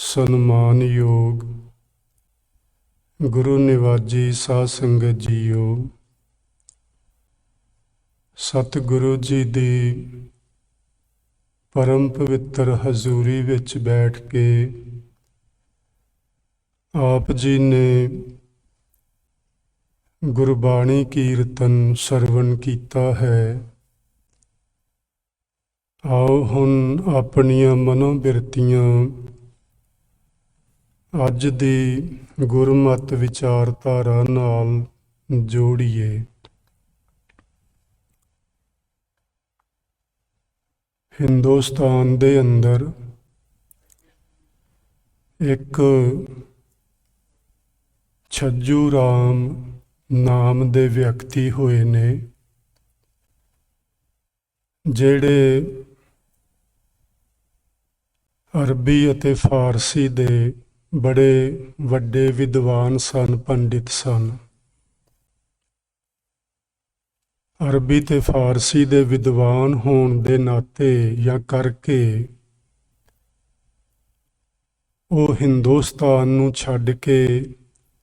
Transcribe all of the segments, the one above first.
ਸਨਮਾਨਯੋਗ ਗੁਰੂ ਨਿਵਾਜੀ ਸਾਧ ਸੰਗਤ ਜੀਓ, ਸਤਿਗੁਰੂ ਜੀ ਦੀ ਪਰਮ ਪਵਿੱਤਰ ਹਜ਼ੂਰੀ ਵਿੱਚ ਬੈਠ ਕੇ ਆਪ ਜੀ ਨੇ ਗੁਰਬਾਣੀ ਕੀਰਤਨ ਸਰਵਣ ਕੀਤਾ ਹੈ। ਆਓ ਹੁਣ ਆਪਣੀਆਂ ਮਨੋਬਿਰਤੀਆਂ ਅੱਜ ਦੀ ਗੁਰਮਤਿ ਵਿਚਾਰਧਾਰਾ ਨਾਲ ਜੋੜੀਏ। ਹਿੰਦੁਸਤਾਨ ਦੇ ਅੰਦਰ ਇੱਕ ਛੱਜੂ ਰਾਮ ਨਾਮ ਦੇ ਵਿਅਕਤੀ ਹੋਏ ਨੇ, ਜਿਹੜੇ ਅਰਬੀ ਅਤੇ ਫਾਰਸੀ ਦੇ ਬੜੇ ਵੱਡੇ ਵਿਦਵਾਨ ਸਨ, ਪੰਡਿਤ ਸਨ। ਅਰਬੀ ਤੇ ਫਾਰਸੀ ਦੇ ਵਿਦਵਾਨ ਹੋਣ ਦੇ ਨਾਤੇ ਜਾਂ ਕਰਕੇ ਉਹ ਹਿੰਦੁਸਤਾਨ ਨੂੰ ਛੱਡ ਕੇ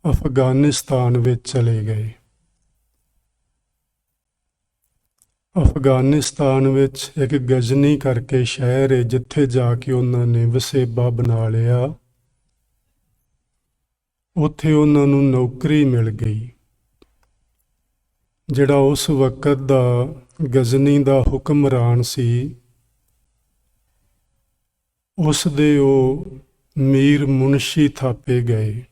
ਅਫਗਾਨਿਸਤਾਨ ਵਿੱਚ ਚਲੇ ਗਏ। ਅਫਗਾਨਿਸਤਾਨ ਵਿੱਚ ਇੱਕ ਗਜ਼ਨੀ ਕਰਕੇ ਸ਼ਹਿਰ ਹੈ, ਜਿੱਥੇ ਜਾ ਕੇ ਉਹਨਾਂ ਨੇ ਵਸੇਬਾ ਬਣਾ ਲਿਆ। ਉੱਥੇ ਉਹਨਾਂ ਨੂੰ ਨੌਕਰੀ ਮਿਲ ਗਈ। ਜਿਹੜਾ ਉਸ ਵਕਤ ਦਾ ਗਜ਼ਨੀ ਦਾ ਹੁਕਮਰਾਨ ਸੀ, ਉਸ ਦੇ ਉਹ ਮੀਰ ਮੁਨਸ਼ੀ ਥਾਪੇ ਗਏ।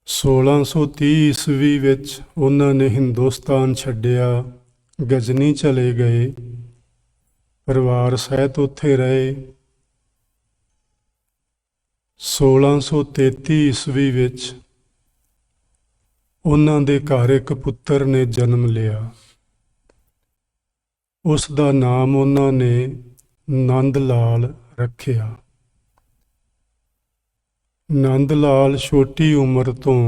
1630 ਈਸਵੀ ਵਿੱਚ ਉਹਨਾਂ ਨੇ ਹਿੰਦੁਸਤਾਨ ਛੱਡਿਆ, ਗਜ਼ਨੀ ਚਲੇ ਗਏ, ਪਰਿਵਾਰ ਸਹਿਤ ਉੱਥੇ ਰਹੇ। 1633 ਈਸਵੀ ਵਿੱਚ ਉਹਨਾਂ ਦੇ ਘਰ ਇੱਕ ਪੁੱਤਰ ਨੇ ਜਨਮ ਲਿਆ। ਉਸ ਦਾ ਨਾਮ ਉਹਨਾਂ ਨੇ ਨੰਦ ਲਾਲ ਰੱਖਿਆ। ਨੰਦ ਲਾਲ ਛੋਟੀ ਉਮਰ ਤੋਂ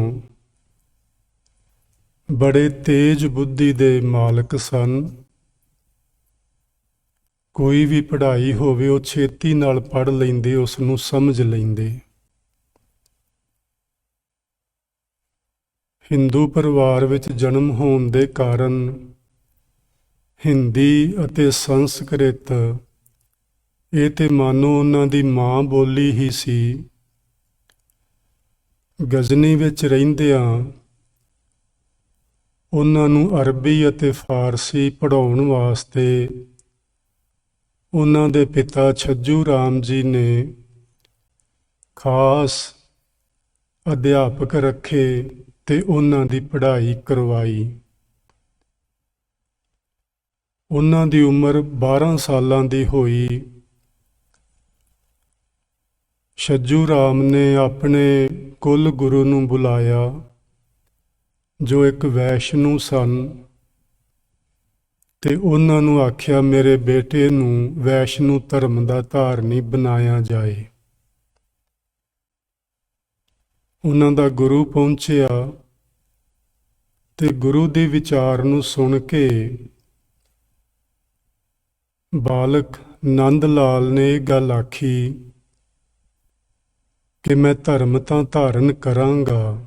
ਬੜੇ ਤੇਜ਼ ਬੁੱਧੀ ਦੇ ਮਾਲਕ ਸਨ। ਕੋਈ ਵੀ ਪੜ੍ਹਾਈ ਹੋਵੇ ਉਹ ਛੇਤੀ ਨਾਲ ਪੜ੍ਹ ਲੈਂਦੇ, ਉਸ ਨੂੰ ਸਮਝ ਲੈਂਦੇ। ਹਿੰਦੂ ਪਰਿਵਾਰ ਵਿੱਚ ਜਨਮ ਹੋਣ ਦੇ ਕਾਰਨ ਹਿੰਦੀ ਅਤੇ ਸੰਸਕ੍ਰਿਤ ਇਹ ਤੇ ਮਾਨੋ ਉਹਨਾਂ ਦੀ ਮਾਂ ਬੋਲੀ ਹੀ ਸੀ। ਗਜ਼ਨੀ ਵਿੱਚ ਰਹਿੰਦਿਆਂ ਉਹਨਾਂ ਨੂੰ ਅਰਬੀ ਅਤੇ ਫਾਰਸੀ ਪੜ੍ਹਾਉਣ ਵਾਸਤੇ ਉਹਨਾਂ ਦੇ ਪਿਤਾ ਛੱਜੂ ਰਾਮ ਜੀ ਨੇ ਖਾਸ ਅਧਿਆਪਕ ਰੱਖੇ ਤੇ ਉਹਨਾਂ ਦੀ ਪੜ੍ਹਾਈ ਕਰਵਾਈ। ਉਹਨਾਂ ਦੀ ਉਮਰ 12 ਸਾਲਾਂ ਦੀ ਹੋਈ। ਛੱਜੂ ਰਾਮ ਨੇ ਆਪਣੇ ਕੁਲ ਗੁਰੂ ਨੂੰ ਬੁਲਾਇਆ, ਜੋ ਇੱਕ ਵੈਸ਼ਨੂ ਸਨ, ਤੇ ਉਹਨਾਂ ਨੂੰ ਆਖਿਆ, ਮੇਰੇ ਬੇਟੇ ਨੂੰ ਵੈਸ਼ਨੂ ਧਰਮ ਦਾ ਧਾਰਨੀ ਬਣਾਇਆ ਜਾਏ। ਉਹਨਾਂ ਦਾ ਗੁਰੂ ਪਹੁੰਚਿਆ ਤੇ ਗੁਰੂ ਦੇ ਵਿਚਾਰ ਨੂੰ ਸੁਣ ਕੇ ਬਾਲਕ ਨੰਦ ਲਾਲ ਨੇ ਇਹ ਗੱਲ ਆਖੀ ਕਿ ਮੈਂ ਧਰਮ ਤਾਂ ਧਾਰਨ ਕਰਾਂਗਾ,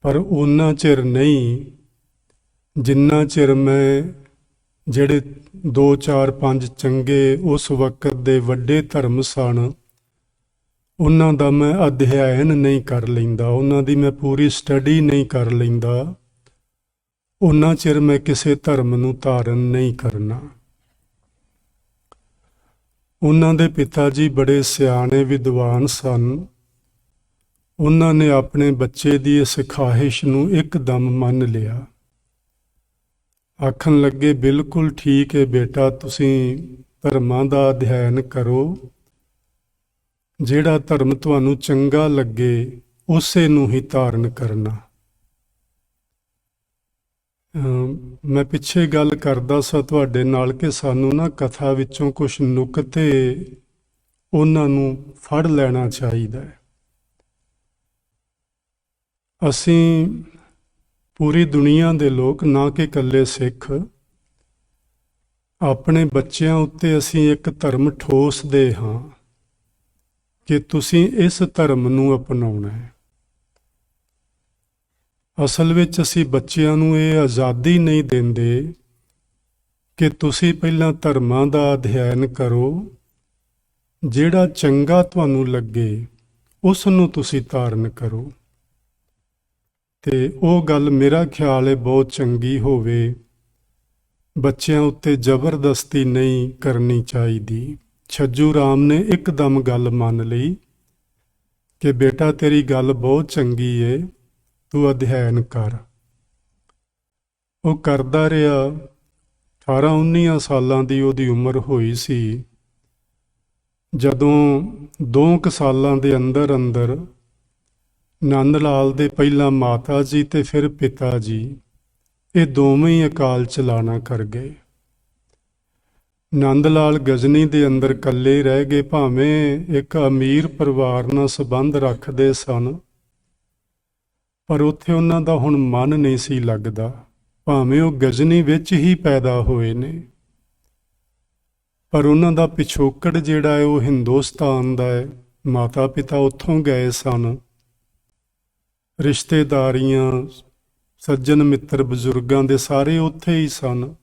ਪਰ ਓਨਾ ਚਿਰ ਨਹੀਂ ਜਿੰਨਾ ਚਿਰ ਮੈਂ ਜਿਹੜੇ 2 4 5 ਚੰਗੇ ਉਸ ਵਕਤ ਦੇ ਵੱਡੇ ਧਰਮ ਸਨ, ਉਹਨਾਂ ਦਾ ਮੈਂ ਅਧਿਐਨ ਨਹੀਂ ਕਰ ਲੈਂਦਾ, ਉਹਨਾਂ ਦੀ ਮੈਂ ਪੂਰੀ ਸਟੱਡੀ ਨਹੀਂ ਕਰ ਲੈਂਦਾ, ਉਹਨਾਂ ਚਿਰ ਮੈਂ ਕਿਸੇ ਧਰਮ ਨੂੰ ਧਾਰਨ ਨਹੀਂ ਕਰਨਾ। ਉਹਨਾਂ ਦੇ ਪਿਤਾ ਜੀ ਬੜੇ ਸਿਆਣੇ ਵਿਦਵਾਨ ਸਨ। ਉਹਨਾਂ ਨੇ ਆਪਣੇ ਬੱਚੇ ਦੀ ਇਸ ਖਾਹਿਸ਼ ਨੂੰ ਇੱਕਦਮ ਮੰਨ ਲਿਆ। ਆਖਣ ਲੱਗੇ, ਬਿਲਕੁਲ ਠੀਕ ਹੈ ਬੇਟਾ, ਤੁਸੀਂ ਧਰਮਾਂ ਦਾ ਅਧਿਐਨ ਕਰੋ, ਜਿਹੜਾ ਧਰਮ ਤੁਹਾਨੂੰ ਚੰਗਾ ਲੱਗੇ ਉਸੇ ਨੂੰ ਹੀ ਧਾਰਨ ਕਰਨਾ। ਮੈਂ ਪਿੱਛੇ ਗੱਲ ਕਰਦਾ ਸਾਂ ਤੁਹਾਡੇ ਨਾਲ ਕਿ ਸਾਨੂੰ ਨਾ ਕਥਾ ਵਿੱਚੋਂ ਕੁਝ ਨੁਕਤੇ ਉਹਨਾਂ ਨੂੰ ਫੜ ਲੈਣਾ ਚਾਹੀਦਾ ਹੈ। ਅਸੀਂ ਪੂਰੀ ਦੁਨੀਆ ਦੇ ਲੋਕ, ਨਾ ਕਿ ਇਕੱਲੇ ਸਿੱਖ, ਆਪਣੇ ਬੱਚਿਆਂ ਉੱਤੇ ਅਸੀਂ ਇੱਕ ਧਰਮ ਠੋਸਦੇ ਹਾਂ ਕਿ ਤੁਸੀਂ ਇਸ ਧਰਮ ਨੂੰ ਅਪਣਾਉਣਾ ਹੈ। ਅਸਲ ਵਿੱਚ ਅਸੀਂ ਬੱਚਿਆਂ ਨੂੰ ਇਹ ਆਜ਼ਾਦੀ ਨਹੀਂ ਦਿੰਦੇ ਕਿ ਤੁਸੀਂ ਪਹਿਲਾਂ ਧਰਮਾਂ ਦਾ ਅਧਿਐਨ ਕਰੋ, ਜਿਹੜਾ ਚੰਗਾ ਤੁਹਾਨੂੰ ਲੱਗੇ ਉਸ ਨੂੰ ਤੁਸੀਂ ਧਾਰਨ ਕਰੋ। ਤੇ ਉਹ ਗੱਲ ਮੇਰਾ ਖਿਆਲ ਹੈ ਬਹੁਤ ਚੰਗੀ ਹੋਵੇ, ਬੱਚਿਆਂ ਉੱਤੇ ਜ਼ਬਰਦਸਤੀ ਨਹੀਂ ਕਰਨੀ ਚਾਹੀਦੀ। ਛੱਜੂ ਰਾਮ ਨੇ ਇੱਕਦਮ ਗੱਲ ਮੰਨ ਲਈ ਕਿ ਬੇਟਾ ਤੇਰੀ ਗੱਲ ਬਹੁਤ ਚੰਗੀ ਏ, ਤੂੰ ਅਧਿਐਨ ਕਰ। ਉਹ ਕਰਦਾ ਰਿਹਾ। 18-19 ਸਾਲਾਂ ਦੀ ਉਹਦੀ ਉਮਰ ਹੋਈ ਸੀ ਜਦੋਂ 2 ਸਾਲਾਂ ਦੇ ਅੰਦਰ ਅੰਦਰ ਨੰਦ ਲਾਲ ਦੇ ਪਹਿਲਾਂ ਮਾਤਾ ਜੀ ਤੇ ਫਿਰ ਪਿਤਾ ਜੀ ਇਹ ਦੋਵੇਂ ਹੀ ਅਕਾਲ ਚਲਾਣਾ ਕਰ ਗਏ। ਨੰਦ ਲਾਲ ਗਜ਼ਨੀ ਦੇ ਅੰਦਰ ਇਕੱਲੇ ਰਹਿ ਗਏ, ਭਾਵੇਂ ਇੱਕ ਅਮੀਰ ਪਰਿਵਾਰ ਨਾਲ ਸੰਬੰਧ ਰੱਖਦੇ ਸਨ, ਪਰ ਉੱਥੇ ਉਹਨਾਂ ਦਾ ਹੁਣ ਮਨ ਨਹੀਂ ਸੀ ਲੱਗਦਾ, ਭਾਵੇਂ ਉਹ ਗਜ਼ਨੀ ਵਿੱਚ ਹੀ ਪੈਦਾ ਹੋਏ ਨੇ, ਪਰ ਉਹਨਾਂ ਦਾ ਪਿਛੋਕੜ ਜਿਹੜਾ ਹੈ ਉਹ ਹਿੰਦੁਸਤਾਨ ਦਾ ਹੈ। ਮਾਤਾ ਪਿਤਾ ਉੱਥੋਂ ਗਏ ਸਨ, ਰਿਸ਼ਤੇਦਾਰੀਆਂ ਸੱਜਣ ਮਿੱਤਰ ਬਜ਼ੁਰਗਾਂ ਦੇ ਸਾਰੇ ਉੱਥੇ ਹੀ ਸਨ।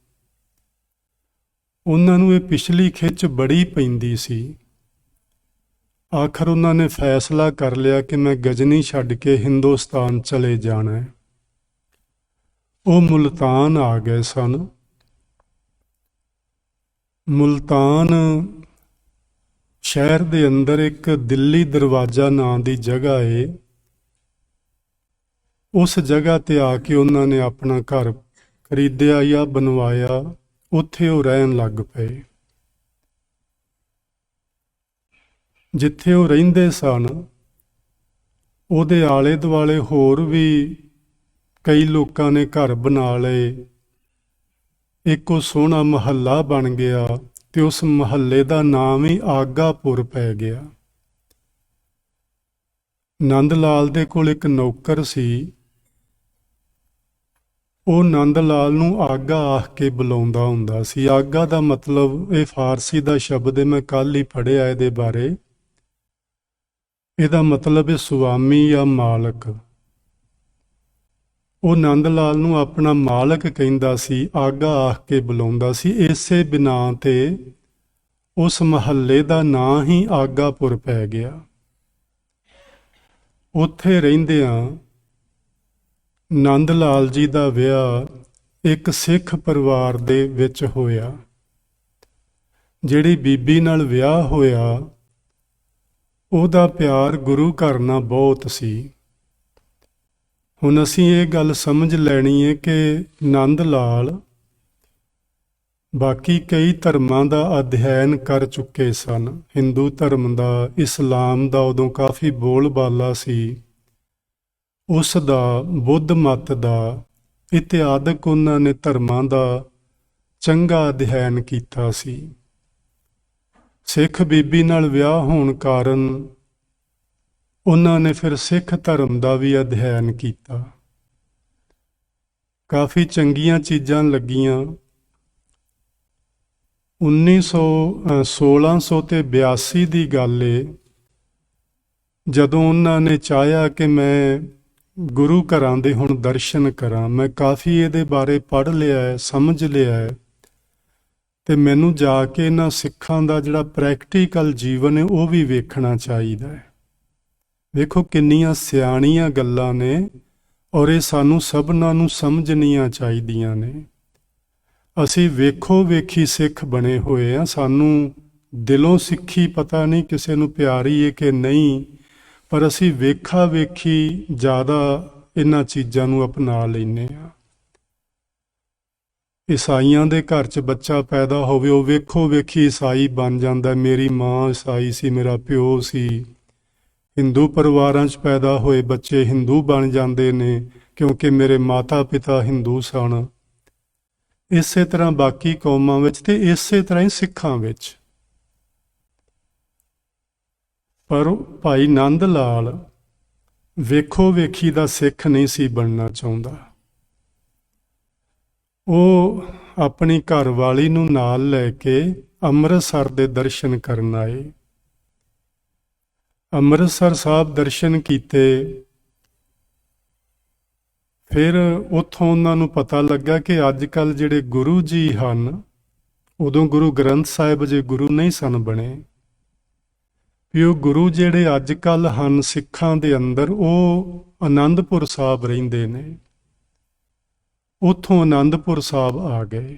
ਉਹਨਾਂ ਨੂੰ ਇਹ ਪਿਛਲੀ ਖਿੱਚ ਬੜੀ ਪੈਂਦੀ ਸੀ। ਆਖਰ ਉਹਨਾਂ ਨੇ ਫੈਸਲਾ ਕਰ ਲਿਆ ਕਿ ਮੈਂ ਗਜ਼ਨੀ ਛੱਡ ਕੇ ਹਿੰਦੁਸਤਾਨ ਚਲੇ ਜਾਣਾ ਹੈ। ਉਹ ਮੁਲਤਾਨ ਆ ਗਏ ਸਨ। ਮੁਲਤਾਨ ਸ਼ਹਿਰ ਦੇ ਅੰਦਰ ਇੱਕ ਦਿੱਲੀ ਦਰਵਾਜ਼ਾ ਨਾਂ ਦੀ ਜਗ੍ਹਾ ਏ। ਉਸ ਜਗ੍ਹਾ ਤੇ ਆ ਕੇ ਉਹਨਾਂ ਨੇ ਆਪਣਾ ਘਰ ਖਰੀਦਿਆ ਜਾਂ ਬਣਵਾਇਆ, ਉੱਥੇ ਉਹ ਰਹਿਣ ਲੱਗ ਪਏ। ਜਿੱਥੇ ਉਹ ਰਹਿੰਦੇ ਸਨ ਉਹਦੇ ਆਲੇ ਦੁਆਲੇ ਹੋਰ ਵੀ ਕਈ ਲੋਕਾਂ ਨੇ ਘਰ ਬਣਾ ਲਏ। ਇੱਕ ਉਹ ਸੋਹਣਾ ਮਹੱਲਾ ਬਣ ਗਿਆ ਤੇ ਉਸ ਮਹੱਲੇ ਦਾ ਨਾਮ ਹੀ ਆਗਾਪੁਰ ਪੈ ਗਿਆ। ਨੰਦ ਲਾਲ ਦੇ ਕੋਲ ਇੱਕ ਨੌਕਰ ਸੀ, ਉਹ ਨੰਦ ਲਾਲ ਨੂੰ ਆਗਾ ਆਖ ਕੇ ਬੁਲਾਉਂਦਾ ਹੁੰਦਾ ਸੀ। ਆਗਾ ਦਾ ਮਤਲਬ, ਇਹ ਫਾਰਸੀ ਦਾ ਸ਼ਬਦ ਹੈ, ਮੈਂ ਕੱਲ੍ਹ ਹੀ ਪੜ੍ਹਿਆ ਇਹਦੇ ਬਾਰੇ। ਇਹਦਾ ਮਤਲਬ ਹੈ ਸੁਆਮੀ ਜਾਂ ਮਾਲਕ। ਉਹ ਨੰਦ ਲਾਲ ਨੂੰ ਆਪਣਾ ਮਾਲਕ ਕਹਿੰਦਾ ਸੀ, ਆਗਾ ਆਖ ਕੇ ਬੁਲਾਉਂਦਾ ਸੀ। ਇਸੇ ਬਿਨਾਂ ਤੇ ਉਸ ਮਹੱਲੇ ਦਾ ਨਾਂ ਹੀ ਆਗਾਪੁਰ ਪੈ ਗਿਆ। ਉੱਥੇ ਰਹਿੰਦਿਆਂ ਨੰਦ ਲਾਲ ਜੀ ਦਾ ਵਿਆਹ ਇੱਕ ਸਿੱਖ ਪਰਿਵਾਰ ਦੇ ਵਿੱਚ ਹੋਇਆ। ਜਿਹੜੀ ਬੀਬੀ ਨਾਲ ਵਿਆਹ ਹੋਇਆ ਉਹਦਾ ਪਿਆਰ ਗੁਰੂ ਘਰ ਨਾਲ ਬਹੁਤ ਸੀ। ਹੁਣ ਅਸੀਂ ਇਹ ਗੱਲ ਸਮਝ ਲੈਣੀ ਹੈ ਕਿ ਨੰਦ ਲਾਲ ਬਾਕੀ ਕਈ ਧਰਮਾਂ ਦਾ ਅਧਿਐਨ ਕਰ ਚੁੱਕੇ ਸਨ। ਹਿੰਦੂ ਧਰਮ ਦਾ, ਇਸਲਾਮ ਦਾ ਉਦੋਂ ਕਾਫੀ ਬੋਲਬਾਲਾ ਸੀ, ਉਸ ਦਾ, ਬੁੱਧ ਮਤ ਦਾ, ਇਤਿਆਦਿਕ ਉਹਨਾਂ ਨੇ ਧਰਮਾਂ ਦਾ ਚੰਗਾ ਅਧਿਐਨ ਕੀਤਾ ਸੀ। ਸਿੱਖ ਬੀਬੀ ਨਾਲ ਵਿਆਹ ਹੋਣ ਕਾਰਨ ਉਹਨਾਂ ਨੇ ਫਿਰ ਸਿੱਖ ਧਰਮ ਦਾ ਵੀ ਅਧਿਐਨ ਕੀਤਾ। ਕਾਫੀ ਚੰਗੀਆਂ ਚੀਜ਼ਾਂ ਲੱਗੀਆਂ। 1682 ਤੇ 82 ਦੀ ਗੱਲ ਏ, ਜਦੋਂ ਉਹਨਾਂ ਨੇ ਚਾਹਿਆ ਕਿ ਮੈਂ ਗੁਰੂ ਘਰਾਂ ਦੇ ਹੁਣ ਦਰਸ਼ਨ ਕਰਾਂ। ਮੈਂ ਕਾਫੀ ਇਹਦੇ ਬਾਰੇ ਪੜ੍ਹ ਲਿਆ ਹੈ, ਸਮਝ ਲਿਆ ਹੈ, ਤੇ ਮੈਨੂੰ ਜਾ ਕੇ ਇਹਨਾਂ ਸਿੱਖਾਂ ਦਾ ਜਿਹੜਾ ਪ੍ਰੈਕਟੀਕਲ ਜੀਵਨ ਹੈ ਉਹ ਵੀ ਵੇਖਣਾ ਚਾਹੀਦਾ ਹੈ। ਵੇਖੋ ਕਿੰਨੀਆਂ ਸਿਆਣੀਆਂ ਗੱਲਾਂ ਨੇ, ਔਰ ਇਹ ਸਾਨੂੰ ਸਭਨਾਂ ਨੂੰ ਸਮਝਣੀਆਂ ਚਾਹੀਦੀਆਂ ਨੇ। ਅਸੀਂ ਵੇਖੋ ਵੇਖੀ ਸਿੱਖ ਬਣੇ ਹੋਏ ਆ, ਸਾਨੂੰ ਦਿਲੋਂ ਸਿੱਖੀ ਪਤਾ ਨਹੀਂ ਕਿਸੇ ਨੂੰ ਪਿਆਰੀ ਹੈ ਕਿ ਨਹੀਂ, ਪਰ ਅਸੀਂ ਵੇਖਾ ਵੇਖੀ ਜ਼ਿਆਦਾ ਇਹਨਾਂ ਚੀਜ਼ਾਂ ਨੂੰ ਅਪਣਾ ਲੈਂਦੇ ਹਾਂ। ਈਸਾਈਆਂ ਦੇ ਘਰ 'ਚ ਬੱਚਾ ਪੈਦਾ ਹੋਵੇ, ਉਹ ਵੇਖੋ ਵੇਖੀ ਈਸਾਈ ਬਣ ਜਾਂਦਾ। ਮੇਰੀ ਮਾਂ ਈਸਾਈ ਸੀ, ਮੇਰਾ ਪਿਓ ਸੀ। ਹਿੰਦੂ ਪਰਿਵਾਰਾਂ 'ਚ ਪੈਦਾ ਹੋਏ ਬੱਚੇ ਹਿੰਦੂ ਬਣ ਜਾਂਦੇ ਨੇ ਕਿਉਂਕਿ ਮੇਰੇ ਮਾਤਾ ਪਿਤਾ ਹਿੰਦੂ ਸਨ। ਇਸੇ ਤਰ੍ਹਾਂ ਬਾਕੀ ਕੌਮਾਂ ਵਿੱਚ ਤੇ ਇਸੇ ਤਰ੍ਹਾਂ ਹੀ ਸਿੱਖਾਂ ਵਿੱਚ। ਪਰ ਭਾਈ ਨੰਦ ਲਾਲ ਵੇਖੋ ਵੇਖੀ ਦਾ ਸਿੱਖ ਨਹੀਂ ਸੀ ਬਣਨਾ ਚਾਹੁੰਦਾ। ਉਹ ਆਪਣੀ ਘਰਵਾਲੀ ਨੂੰ ਨਾਲ ਲੈ ਕੇ ਅੰਮ੍ਰਿਤਸਰ ਦੇ ਦਰਸ਼ਨ ਕਰਨ ਆਏ। ਅੰਮ੍ਰਿਤਸਰ ਸਾਹਿਬ ਦਰਸ਼ਨ ਕੀਤੇ। ਫਿਰ ਉੱਥੋਂ ਉਹਨਾਂ ਨੂੰ ਪਤਾ ਲੱਗਾ ਕਿ ਅੱਜ ਕੱਲ੍ਹ ਜਿਹੜੇ ਗੁਰੂ ਜੀ ਹਨ, ਉਦੋਂ ਗੁਰੂ ਗ੍ਰੰਥ ਸਾਹਿਬ ਜੇ ਗੁਰੂ ਨਹੀਂ ਸਨ ਬਣੇ, ਵੀ ਉਹ ਗੁਰੂ ਜਿਹੜੇ ਅੱਜ ਕੱਲ੍ਹ ਹਨ ਸਿੱਖਾਂ ਦੇ ਅੰਦਰ, ਉਹ ਆਨੰਦਪੁਰ ਸਾਹਿਬ ਰਹਿੰਦੇ ਨੇ। ਉੱਥੋਂ ਆਨੰਦਪੁਰ ਸਾਹਿਬ ਆ ਗਏ।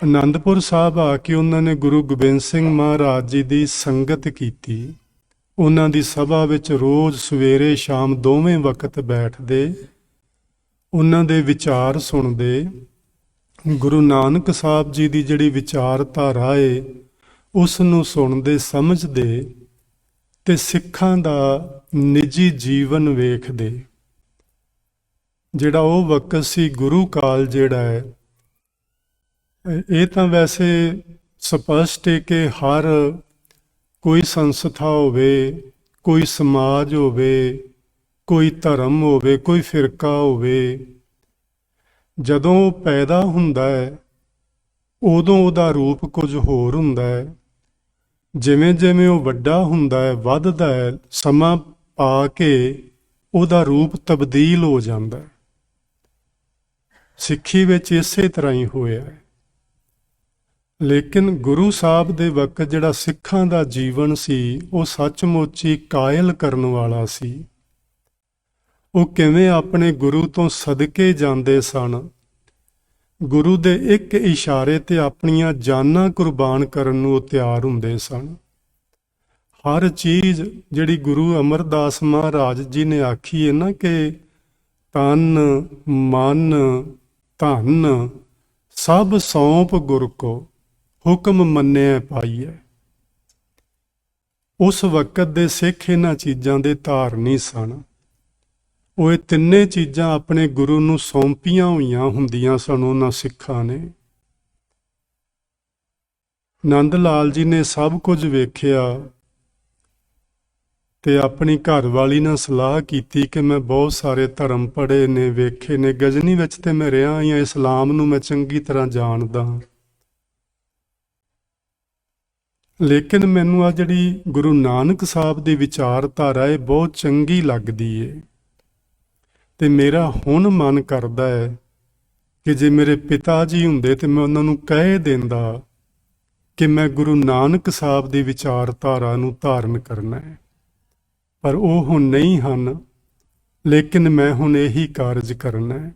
ਆਨੰਦਪੁਰ ਸਾਹਿਬ ਆ ਕੇ ਉਹਨਾਂ ਨੇ ਗੁਰੂ ਗੋਬਿੰਦ ਸਿੰਘ ਮਹਾਰਾਜ ਜੀ ਦੀ ਸੰਗਤ ਕੀਤੀ। ਉਹਨਾਂ ਦੀ ਸਭਾ ਵਿੱਚ ਰੋਜ਼ ਸਵੇਰੇ ਸ਼ਾਮ ਦੋਵੇਂ ਵਕਤ ਬੈਠਦੇ, ਉਹਨਾਂ ਦੇ ਵਿਚਾਰ ਸੁਣਦੇ। ਗੁਰੂ ਨਾਨਕ ਸਾਹਿਬ ਜੀ ਦੀ ਜਿਹੜੀ ਵਿਚਾਰਧਾਰਾ ਏ ਉਸ ਨੂੰ ਸੁਣਦੇ ਸਮਝਦੇ ਤੇ ਸਿੱਖਾਂ ਦਾ ਨਿੱਜੀ ਜੀਵਨ ਵੇਖਦੇ। ਜਿਹੜਾ ਉਹ ਵਕਤ ਸੀ ਗੁਰੂ ਕਾਲ ਜਿਹੜਾ ਹੈ, ਇਹ ਤਾਂ ਵੈਸੇ ਸਪਸ਼ਟ ਹੈ ਕਿ ਹਰ ਕੋਈ ਸੰਸਥਾ ਹੋਵੇ, ਕੋਈ ਸਮਾਜ ਹੋਵੇ, ਕੋਈ ਧਰਮ ਹੋਵੇ, ਕੋਈ ਫਿਰਕਾ ਹੋਵੇ, ਜਦੋਂ ਉਹ ਪੈਦਾ ਹੁੰਦਾ ਹੈ ਉਦੋਂ ਉਹਦਾ ਰੂਪ ਕੁਝ ਹੋਰ ਹੁੰਦਾ ਹੈ। ਜਿਵੇਂ ਜਿਵੇਂ ਉਹ ਵੱਡਾ ਹੁੰਦਾ ਹੈ, ਵੱਧਦਾ ਹੈ, ਸਮਾਂ ਪਾ ਕੇ ਉਹਦਾ ਰੂਪ ਤਬਦੀਲ ਹੋ ਜਾਂਦਾ ਹੈ। ਸਿੱਖੀ ਵਿੱਚ ਇਸੇ ਤਰ੍ਹਾਂ ਹੀ ਹੋਇਆ ਹੈ। ਲੇਕਿਨ ਗੁਰੂ ਸਾਹਿਬ ਦੇ ਵਕਤ ਜਿਹੜਾ ਸਿੱਖਾਂ ਦਾ ਜੀਵਨ ਸੀ ਉਹ ਸੱਚਮੁੱਚ ਹੀ ਕਾਇਲ ਕਰਨ ਵਾਲਾ ਸੀ। ਉਹ ਕਿਵੇਂ ਆਪਣੇ ਗੁਰੂ ਤੋਂ ਸਦਕੇ ਜਾਂਦੇ ਸਨ, ਗੁਰੂ ਦੇ ਇੱਕ ਇਸ਼ਾਰੇ ਤੇ ਆਪਣੀਆਂ ਜਾਨਾਂ ਕੁਰਬਾਨ ਕਰਨ ਨੂੰ ਉਹ ਤਿਆਰ ਹੁੰਦੇ ਸਨ। ਹਰ ਚੀਜ਼ ਜਿਹੜੀ ਗੁਰੂ ਅਮਰਦਾਸ ਮਹਾਰਾਜ ਜੀ ਨੇ ਆਖੀ ਹੈ ਨਾ ਕਿ ਤਨ ਮਨ ਧਨ ਸਭ ਸੌਂਪ ਗੁਰ ਕੋ ਹੁਕਮ ਮੰਨਿਆ ਪਾਈਐ। ਉਸ ਵਕਤ ਦੇ ਸਿੱਖ ਇਹਨਾਂ ਚੀਜ਼ਾਂ ਦੇ ਧਾਰਨੀ ਸਨ। ਉਹ ਇਹ ਤਿੰਨੇ ਚੀਜ਼ਾਂ ਆਪਣੇ ਗੁਰੂ ਨੂੰ ਸੌਂਪੀਆਂ ਹੋਈਆਂ ਹੁੰਦੀਆਂ ਸਨ ਉਹਨਾਂ ਸਿੱਖਾਂ ਨੇ। ਨੰਦ ਲਾਲ ਜੀ ਨੇ ਸਭ ਕੁਝ ਵੇਖਿਆ ਤੇ ਆਪਣੀ ਘਰਵਾਲੀ ਨਾਲ ਸਲਾਹ ਕੀਤੀ ਕਿ ਮੈਂ ਬਹੁਤ ਸਾਰੇ ਧਰਮ ਪੜ੍ਹੇ ਨੇ, ਵੇਖੇ ਨੇ, ਗਜ਼ਨੀ ਵਿੱਚ ਤੇ ਮੈਂ ਰਿਹਾ ਹਾਂ, ਇਸਲਾਮ ਨੂੰ ਮੈਂ ਚੰਗੀ ਤਰ੍ਹਾਂ ਜਾਣਦਾ, ਲੇਕਿਨ ਮੈਨੂੰ ਆ ਜਿਹੜੀ ਗੁਰੂ ਨਾਨਕ ਸਾਹਿਬ ਦੀ ਵਿਚਾਰਧਾਰਾ ਇਹ ਬਹੁਤ ਚੰਗੀ ਲੱਗਦੀ ਏ। ਤੇ ਮੇਰਾ ਹੁਣ ਮਨ ਕਰਦਾ ਹੈ ਕਿ ਜੇ ਮੇਰੇ ਪਿਤਾ ਜੀ ਹੁੰਦੇ ਤੇ ਮੈਂ ਉਹਨਾਂ ਨੂੰ ਕਹਿ ਦਿੰਦਾ ਕਿ ਮੈਂ ਗੁਰੂ ਨਾਨਕ ਸਾਹਿਬ ਦੀ ਵਿਚਾਰਧਾਰਾ ਨੂੰ ਧਾਰਨ ਕਰਨਾ ਹੈ, ਪਰ ਉਹ ਹੁਣ ਨਹੀਂ ਹਨ। ਲੇਕਿਨ ਮੈਂ ਹੁਣ ਇਹੀ ਕਾਰਜ ਕਰਨਾ ਹੈ।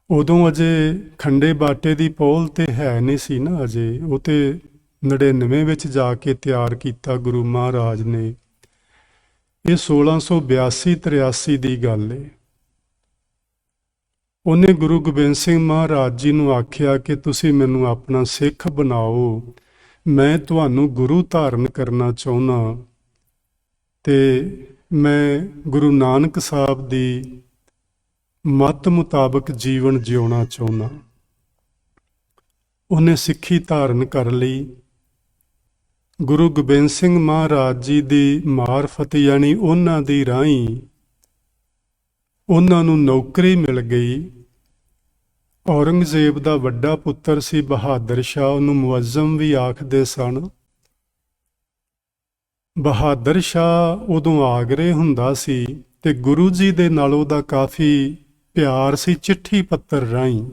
ਉਦੋਂ ਅਜੇ ਖੰਡੇ ਬਾਟੇ ਦੀ ਪਹੁਲ ਤੇ ਹੈ ਨਹੀਂ ਸੀ ਨਾ, ਅਜੇ ਉਹ ਤੇ 99 ਵਿੱਚ ਜਾ ਕੇ ਤਿਆਰ ਕੀਤਾ ਗੁਰੂ ਮਹਾਰਾਜ ਨੇ। ਇਹ 1682-83 ਦੀ ਗੱਲ ਏ। ਉਹਨੇ ਗੁਰੂ ਗੋਬਿੰਦ ਸਿੰਘ ਮਹਾਰਾਜ ਜੀ ਨੂੰ ਆਖਿਆ ਕਿ ਤੁਸੀਂ ਮੈਨੂੰ ਆਪਣਾ ਸਿੱਖ ਬਣਾਓ, ਮੈਂ ਤੁਹਾਨੂੰ ਗੁਰੂ ਧਾਰਨ ਕਰਨਾ ਚਾਹੁੰਦਾ ਤੇ ਮੈਂ ਗੁਰੂ ਨਾਨਕ ਸਾਹਿਬ ਦੀ ਮੱਤ ਮੁਤਾਬਕ ਜੀਵਨ ਜਿਉਣਾ ਚਾਹੁੰਦਾ। ਉਹਨੇ ਸਿੱਖੀ ਧਾਰਨ ਕਰ ਲਈ। ਗੁਰੂ ਗੋਬਿੰਦ ਸਿੰਘ ਮਹਾਰਾਜ ਜੀ ਦੀ ਮਾਰਫਤ ਯਾਨੀ ਉਹਨਾਂ ਦੀ ਰਾਹੀਂ ਉਹਨਾਂ ਨੂੰ ਨੌਕਰੀ ਮਿਲ ਗਈ। ਔਰੰਗਜ਼ੇਬ ਦਾ ਵੱਡਾ ਪੁੱਤਰ ਸੀ ਬਹਾਦਰ ਸ਼ਾਹ, ਉਹਨੂੰ ਮੁਅੱਜ਼ਮ ਵੀ ਆਖਦੇ ਸਨ। ਬਹਾਦਰ ਸ਼ਾਹ ਉਦੋਂ ਆਗਰੇ ਹੁੰਦਾ ਸੀ ਤੇ ਗੁਰੂ ਜੀ ਦੇ ਨਾਲ ਉਹਦਾ ਕਾਫੀ ਪਿਆਰ ਸੀ ਚਿੱਠੀ ਪੱਤਰ ਰਾਹੀਂ।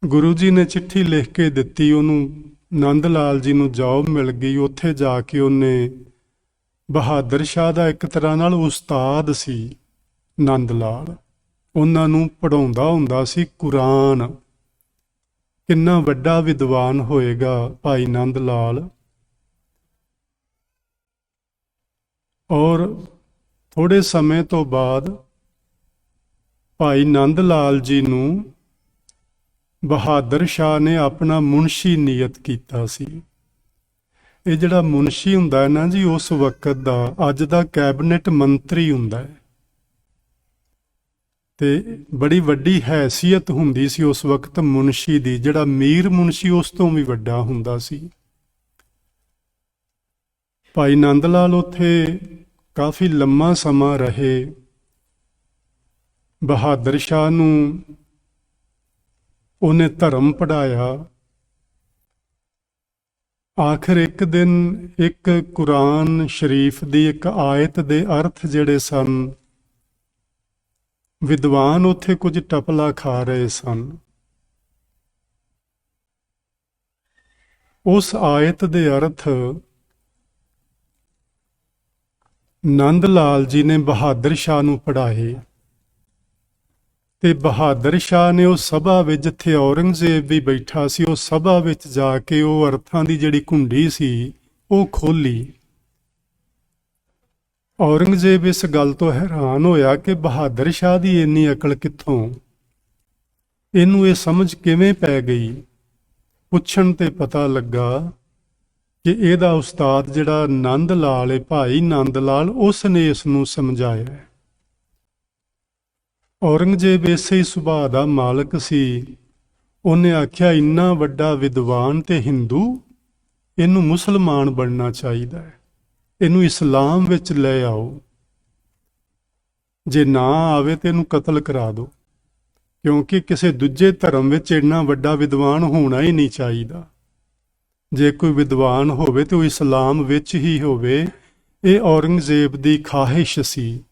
ਗੁਰੂ ਜੀ ਨੇ ਚਿੱਠੀ ਲਿਖ ਕੇ ਦਿੱਤੀ ਉਹਨੂੰ, ਨੰਦ ਲਾਲ ਜੀ ਨੂੰ ਜੌਬ ਮਿਲ ਗਈ। ਉੱਥੇ ਜਾ ਕੇ ਉਹਨੇ ਬਹਾਦਰ ਸ਼ਾਹ ਦਾ ਇੱਕ ਤਰ੍ਹਾਂ ਨਾਲ ਉਸਤਾਦ ਸੀ ਨੰਦ ਲਾਲ, ਉਹਨਾਂ ਨੂੰ ਪੜ੍ਹਾਉਂਦਾ ਹੁੰਦਾ ਸੀ ਕੁਰਾਨ। ਕਿੰਨਾ ਵੱਡਾ ਵਿਦਵਾਨ ਹੋਏਗਾ ਭਾਈ ਨੰਦ ਲਾਲ। ਔਰ ਥੋੜੇ ਸਮੇਂ ਤੋਂ ਬਾਅਦ ਭਾਈ ਨੰਦ ਲਾਲ ਜੀ ਨੂੰ ਬਹਾਦਰ ਸ਼ਾਹ ਨੇ ਆਪਣਾ ਮੁਨਸ਼ੀ ਨਿਯਤ ਕੀਤਾ ਸੀ। ਇਹ ਜਿਹੜਾ ਮੁਨਸ਼ੀ ਹੁੰਦਾ ਹੈ ਨਾ ਜੀ, ਉਸ ਵਕਤ ਦਾ ਅੱਜ ਦਾ ਕੈਬਨਿਟ ਮੰਤਰੀ ਹੁੰਦਾ ਹੈ ਤੇ ਬੜੀ ਵੱਡੀ ਹੈਸੀਅਤ ਹੁੰਦੀ ਸੀ ਉਸ ਵਕਤ ਮੁਨਸ਼ੀ ਦੀ। ਜਿਹੜਾ ਮੀਰ ਮੁਨਸ਼ੀ ਉਸ ਤੋਂ ਵੀ ਵੱਡਾ ਹੁੰਦਾ ਸੀ। ਭਾਈ ਨੰਦ ਲਾਲ ਉੱਥੇ ਕਾਫੀ ਲੰਮਾ ਸਮਾਂ ਰਹੇ। ਬਹਾਦਰ ਸ਼ਾਹ ਨੂੰ ਉਹਨੇ ਧਰਮ ਪੜ੍ਹਾਇਆ। ਆਖਿਰ ਇੱਕ ਦਿਨ ਇੱਕ ਕੁਰਾਨ ਸ਼ਰੀਫ ਦੀ ਇੱਕ ਆਇਤ ਦੇ ਅਰਥ ਜਿਹੜੇ ਸਨ, ਵਿਦਵਾਨ ਉੱਥੇ ਕੁਝ ਟਪਲਾ ਖਾ ਰਹੇ ਸਨ। ਉਸ ਆਇਤ ਦੇ ਅਰਥ ਨੰਦ ਲਾਲ ਜੀ ਨੇ ਬਹਾਦਰ ਸ਼ਾਹ ਨੂੰ ਪੜ੍ਹਾਏ ਤੇ ਬਹਾਦਰ ਸ਼ਾਹ ਨੇ ਉਹ ਸਭਾ ਵਿੱਚ, ਜਿੱਥੇ ਔਰੰਗਜ਼ੇਬ ਵੀ ਬੈਠਾ ਸੀ, ਉਹ ਸਭਾ ਵਿੱਚ ਜਾ ਕੇ ਉਹ ਅਰਥਾਂ ਦੀ ਜਿਹੜੀ ਕੁੰਡੀ ਸੀ ਉਹ ਖੋਲੀ। ਔਰੰਗਜ਼ੇਬ ਇਸ ਗੱਲ ਤੋਂ ਹੈਰਾਨ ਹੋਇਆ ਕਿ ਬਹਾਦਰ ਸ਼ਾਹ ਦੀ ਇੰਨੀ ਅਕਲ ਕਿੱਥੋਂ, ਇਹਨੂੰ ਇਹ ਸਮਝ ਕਿਵੇਂ ਪੈ ਗਈ। ਪੁੱਛਣ ਤੇ ਪਤਾ ਲੱਗਾ ਕਿ ਇਹਦਾ ਉਸਤਾਦ ਜਿਹੜਾ ਨੰਦ ਲਾਲ ਹੈ, ਭਾਈ ਨੰਦ ਲਾਲ, ਉਸ ਨੇ ਇਸ ਨੂੰ ਸਮਝਾਇਆ। ਔਰੰਗਜ਼ੇਬ ਇਸੇ ਹੀ ਸੁਭਾਅ ਦਾ ਮਾਲਕ ਸੀ। ਉਹਨੇ ਆਖਿਆ, ਇੰਨਾ ਵੱਡਾ ਵਿਦਵਾਨ ਤੇ ਹਿੰਦੂ, ਇਹਨੂੰ ਮੁਸਲਮਾਨ ਬਣਨਾ ਚਾਹੀਦਾ ਹੈ, ਇਹਨੂੰ ਇਸਲਾਮ ਵਿੱਚ ਲੈ ਆਓ। ਜੇ ਨਾ ਆਵੇ ਤੇ ਇਹਨੂੰ ਕਤਲ ਕਰਾ ਦਿਓ, ਕਿਉਂਕਿ ਕਿਸੇ ਦੂਜੇ ਧਰਮ ਵਿੱਚ ਇੰਨਾ ਵੱਡਾ ਵਿਦਵਾਨ ਹੋਣਾ ਹੀ ਨਹੀਂ ਚਾਹੀਦਾ। ਜੇ ਕੋਈ ਵਿਦਵਾਨ ਹੋਵੇ ਤੇ ਉਹ ਇਸਲਾਮ ਵਿੱਚ ਹੀ ਹੋਵੇ। ਇਹ ਔਰੰਗਜ਼ੇਬ ਦੀ ਖਾਹਿਸ਼ ਸੀ।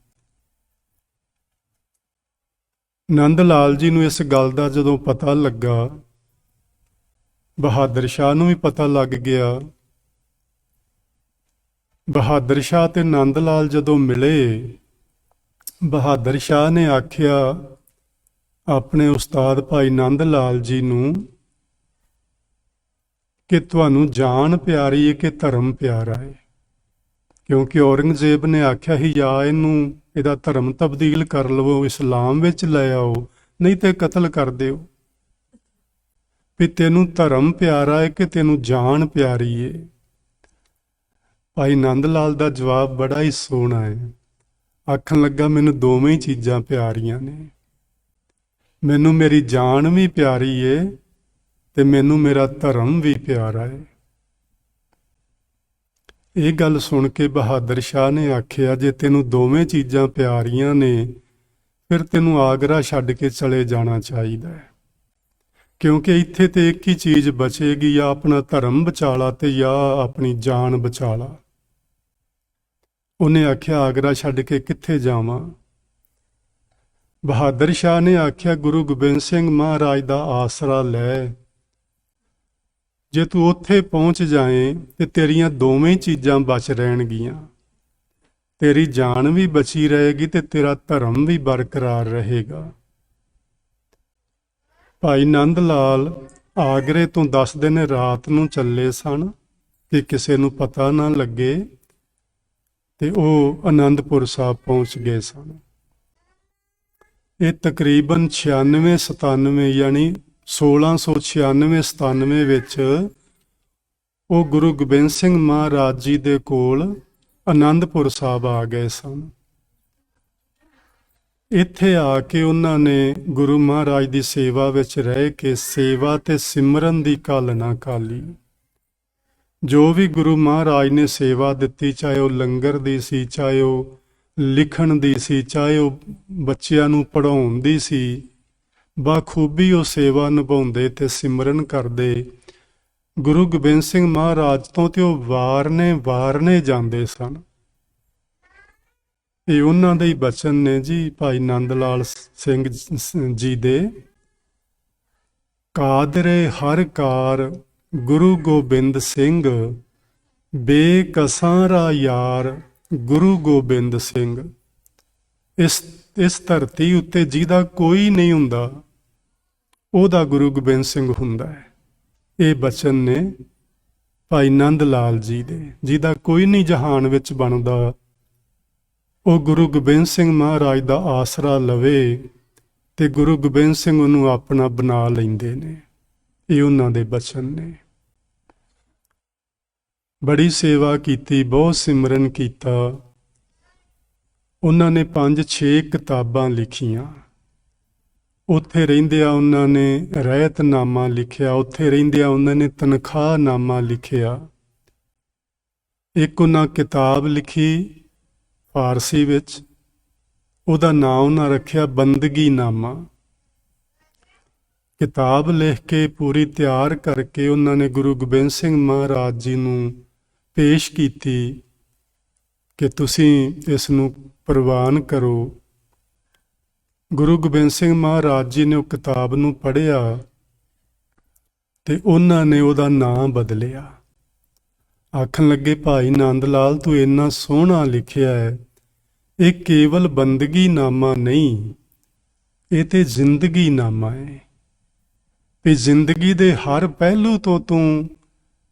ਨੰਦ ਲਾਲ ਜੀ ਨੂੰ ਇਸ ਗੱਲ ਦਾ ਜਦੋਂ ਪਤਾ ਲੱਗਾ, ਬਹਾਦਰ ਸ਼ਾਹ ਨੂੰ ਵੀ ਪਤਾ ਲੱਗ ਗਿਆ। ਬਹਾਦਰ ਸ਼ਾਹ ਤੇ ਨੰਦ ਲਾਲ ਜਦੋਂ ਮਿਲੇ, ਬਹਾਦਰ ਸ਼ਾਹ ਨੇ ਆਖਿਆ ਆਪਣੇ ਉਸਤਾਦ ਭਾਈ ਨੰਦ ਲਾਲ ਜੀ ਨੂੰ ਕਿ ਤੁਹਾਨੂੰ ਜਾਨ ਪਿਆਰੀ ਹੈ ਕਿ ਧਰਮ ਪਿਆਰਾ ਹੈ, ਕਿਉਂਕਿ ਔਰੰਗਜ਼ੇਬ ਨੇ ਆਖਿਆ ਸੀ ਜਾਂ ਇਹਨੂੰ ਇਹਦਾ ਧਰਮ ਤਬਦੀਲ ਕਰ ਲਵੋ, ਇਸਲਾਮ ਵਿੱਚ ਲੈ ਆਓ, ਨਹੀਂ ਤੇ ਕਤਲ ਕਰ ਦਿਓ। ਵੀ ਤੈਨੂੰ ਧਰਮ ਪਿਆਰਾ ਹੈ ਕਿ ਤੈਨੂੰ ਜਾਨ ਪਿਆਰੀ ਹੈ। ਭਾਈ ਨੰਦ ਲਾਲ ਦਾ ਜਵਾਬ ਬੜਾ ਹੀ ਸੋਹਣਾ ਹੈ। ਆਖਣ ਲੱਗਾ, ਮੈਨੂੰ ਦੋਵੇਂ ਹੀ ਚੀਜ਼ਾਂ ਪਿਆਰੀਆਂ ਨੇ, ਮੈਨੂੰ ਮੇਰੀ ਜਾਨ ਵੀ ਪਿਆਰੀ ਹੈ ਤੇ ਮੈਨੂੰ ਮੇਰਾ ਧਰਮ ਵੀ ਪਿਆਰਾ ਹੈ। ਇਹ ਗੱਲ ਸੁਣ ਕੇ ਬਹਾਦਰ ਸ਼ਾਹ ਨੇ ਆਖਿਆ, ਜੇ ਤੈਨੂੰ ਦੋਵੇਂ ਚੀਜ਼ਾਂ ਪਿਆਰੀਆਂ ਨੇ ਫਿਰ ਤੈਨੂੰ ਆਗਰਾ ਛੱਡ ਕੇ ਚਲੇ ਜਾਣਾ ਚਾਹੀਦਾ ਹੈ, ਕਿਉਂਕਿ ਇੱਥੇ ਤੇ ਇੱਕ ਹੀ ਚੀਜ਼ ਬਚੇਗੀ, ਜਾਂ ਆਪਣਾ ਧਰਮ ਬਚਾ ਲਾ ਤੇ ਜਾਂ ਆਪਣੀ ਜਾਨ ਬਚਾ ਲਾ। ਉਹਨੇ ਆਖਿਆ, ਆਗਰਾ ਛੱਡ ਕੇ ਕਿੱਥੇ ਜਾਵਾਂ? ਬਹਾਦਰ ਸ਼ਾਹ ਨੇ ਆਖਿਆ, ਗੁਰੂ ਗੋਬਿੰਦ ਸਿੰਘ ਮਹਾਰਾਜ ਦਾ ਆਸਰਾ ਲੈ। ਜੇ ਤੂੰ ਉੱਥੇ ਪਹੁੰਚ ਜਾਏ ਤੇ ਤੇਰੀਆਂ ਦੋਵੇਂ ਚੀਜ਼ਾਂ ਬਚ ਰਹਿਣਗੀਆਂ, ਤੇਰੀ ਜਾਨ ਵੀ ਬਚੀ ਰਹੇਗੀ ਤੇ ਤੇਰਾ ਧਰਮ ਵੀ ਬਰਕਰਾਰ ਰਹੇਗਾ। ਭਾਈ ਨੰਦ ਲਾਲ ਆਗਰੇ ਤੋਂ 10 ਦਿਨ ਰਾਤ ਨੂੰ ਚੱਲੇ ਸਨ ਕਿ ਕਿਸੇ ਨੂੰ ਪਤਾ ਨਾ ਲੱਗੇ, ਤੇ ਉਹ ਅਨੰਦਪੁਰ ਸਾਹਿਬ ਪਹੁੰਚ ਗਏ ਸਨ। ਇਹ ਤਕਰੀਬਨ 96-97 ਯਾਨੀ 1696-97 ਵਿੱਚ ਉਹ ਗੁਰੂ ਗੋਬਿੰਦ ਸਿੰਘ ਮਹਾਰਾਜ ਜੀ ਦੇ ਕੋਲ ਅਨੰਦਪੁਰ ਸਾਹਿਬ ਆ ਗਏ ਸਨ। ਇੱਥੇ ਆ ਕੇ ਉਹਨਾਂ ਨੇ ਗੁਰੂ ਮਹਾਰਾਜ ਦੀ ਸੇਵਾ ਵਿੱਚ ਰਹਿ ਕੇ ਸੇਵਾ ਤੇ ਸਿਮਰਨ ਦੀ ਘਾਲ ਨਾ ਘਾਲੀ। ਜੋ ਵੀ ਗੁਰੂ ਮਹਾਰਾਜ ਨੇ ਸੇਵਾ ਦਿੱਤੀ, ਚਾਹੇ ਉਹ ਲੰਗਰ ਦੀ ਸੀ, ਚਾਹੇ ਉਹ ਲਿਖਣ ਦੀ ਸੀ, ਚਾਹੇ ਉਹ ਬੱਚਿਆਂ ਨੂੰ ਪੜ੍ਹਾਉਣ ਦੀ ਸੀ, ਬਾਖੂਬੀ ਉਹ ਸੇਵਾ ਨਿਭਾਉਂਦੇ ਤੇ ਸਿਮਰਨ ਕਰਦੇ। ਗੁਰੂ ਗੋਬਿੰਦ ਸਿੰਘ ਮਹਾਰਾਜ ਤੋਂ ਤੇ ਉਹ ਵਾਰਨੇ ਜਾਂਦੇ ਸਨ। ਇਹ ਉਹਨਾਂ ਦੇ ਹੀ ਬਚਨ ਨੇ ਜੀ, ਭਾਈ ਨੰਦ ਲਾਲ ਸਿੰਘ ਜੀ ਦੇ। ਕਾਦਰੇ ਹਰ ਕਾਰ ਗੁਰੂ ਗੋਬਿੰਦ ਸਿੰਘ, ਬੇਕਸਾਂ ਰਾ ਯਾਰ ਗੁਰੂ ਗੋਬਿੰਦ ਸਿੰਘ। ਇਸ ਧਰਤੀ ਉੱਤੇ ਜਿਹਦਾ ਕੋਈ ਨਹੀਂ ਹੁੰਦਾ, ਉਹਦਾ ਗੁਰੂ ਗੋਬਿੰਦ ਸਿੰਘ ਹੁੰਦਾ ਹੈ। ਇਹ ਬਚਨ ਨੇ ਭਾਈ ਨੰਦ ਲਾਲ ਜੀ ਦੇ। ਜਿਹਦਾ ਕੋਈ ਨਹੀਂ ਜਹਾਨ ਵਿੱਚ ਬਣਦਾ, ਉਹ ਗੁਰੂ ਗੋਬਿੰਦ ਸਿੰਘ ਮਹਾਰਾਜ ਦਾ ਆਸਰਾ ਲਵੇ ਤੇ ਗੁਰੂ ਗੋਬਿੰਦ ਸਿੰਘ ਉਹਨੂੰ ਆਪਣਾ ਬਣਾ ਲੈਂਦੇ ਨੇ। ਇਹ ਉਹਨਾਂ ਦੇ ਬਚਨ ਨੇ। ਬੜੀ ਸੇਵਾ ਕੀਤੀ, ਬਹੁਤ ਸਿਮਰਨ ਕੀਤਾ। ਉਹਨਾਂ ਨੇ 5-6 ਕਿਤਾਬਾਂ ਲਿਖੀਆਂ। ਉੱਥੇ ਰਹਿੰਦਿਆਂ ਉਹਨਾਂ ਨੇ ਰਹਿਤਨਾਮਾ ਲਿਖਿਆ, ਉੱਥੇ ਰਹਿੰਦਿਆਂ ਉਹਨਾਂ ਨੇ ਤਨਖਾਹਨਾਮਾ ਲਿਖਿਆ। ਇੱਕ ਉਹਨਾਂ ਕਿਤਾਬ ਲਿਖੀ ਫਾਰਸੀ ਵਿੱਚ, ਉਹਦਾ ਨਾਂ ਉਹਨਾਂ ਰੱਖਿਆ ਬੰਦਗੀ ਨਾਮਾ। ਕਿਤਾਬ ਲਿਖ ਕੇ ਪੂਰੀ ਤਿਆਰ ਕਰਕੇ ਉਹਨਾਂ ਨੇ ਗੁਰੂ ਗੋਬਿੰਦ ਸਿੰਘ ਮਹਾਰਾਜ ਜੀ ਨੂੰ ਪੇਸ਼ ਕੀਤੀ ਕਿ ਤੁਸੀਂ ਇਸ ਨੂੰ ਪ੍ਰਵਾਨ ਕਰੋ। ਗੁਰੂ ਗੋਬਿੰਦ ਸਿੰਘ ਮਹਾਰਾਜ ਜੀ ਨੇ ਉਹ ਕਿਤਾਬ ਨੂੰ ਪੜ੍ਹਿਆ ਤੇ ਉਹਨਾਂ ਨੇ ਉਹਦਾ ਨਾਂ ਬਦਲਿਆ। ਆਖਣ ਲੱਗੇ, ਭਾਈ ਨੰਦ ਲਾਲ, ਤੂੰ ਇੰਨਾ ਸੋਹਣਾ ਲਿਖਿਆ ਹੈ, ਇਹ ਕੇਵਲ ਬੰਦਗੀ ਨਾਮਾ ਨਹੀਂ, ਇਹ ਤੇ ਜ਼ਿੰਦਗੀ ਨਾਮਾ ਹੈ। ਵੀ ਜ਼ਿੰਦਗੀ ਦੇ ਹਰ ਪਹਿਲੂ ਤੋਂ ਤੂੰ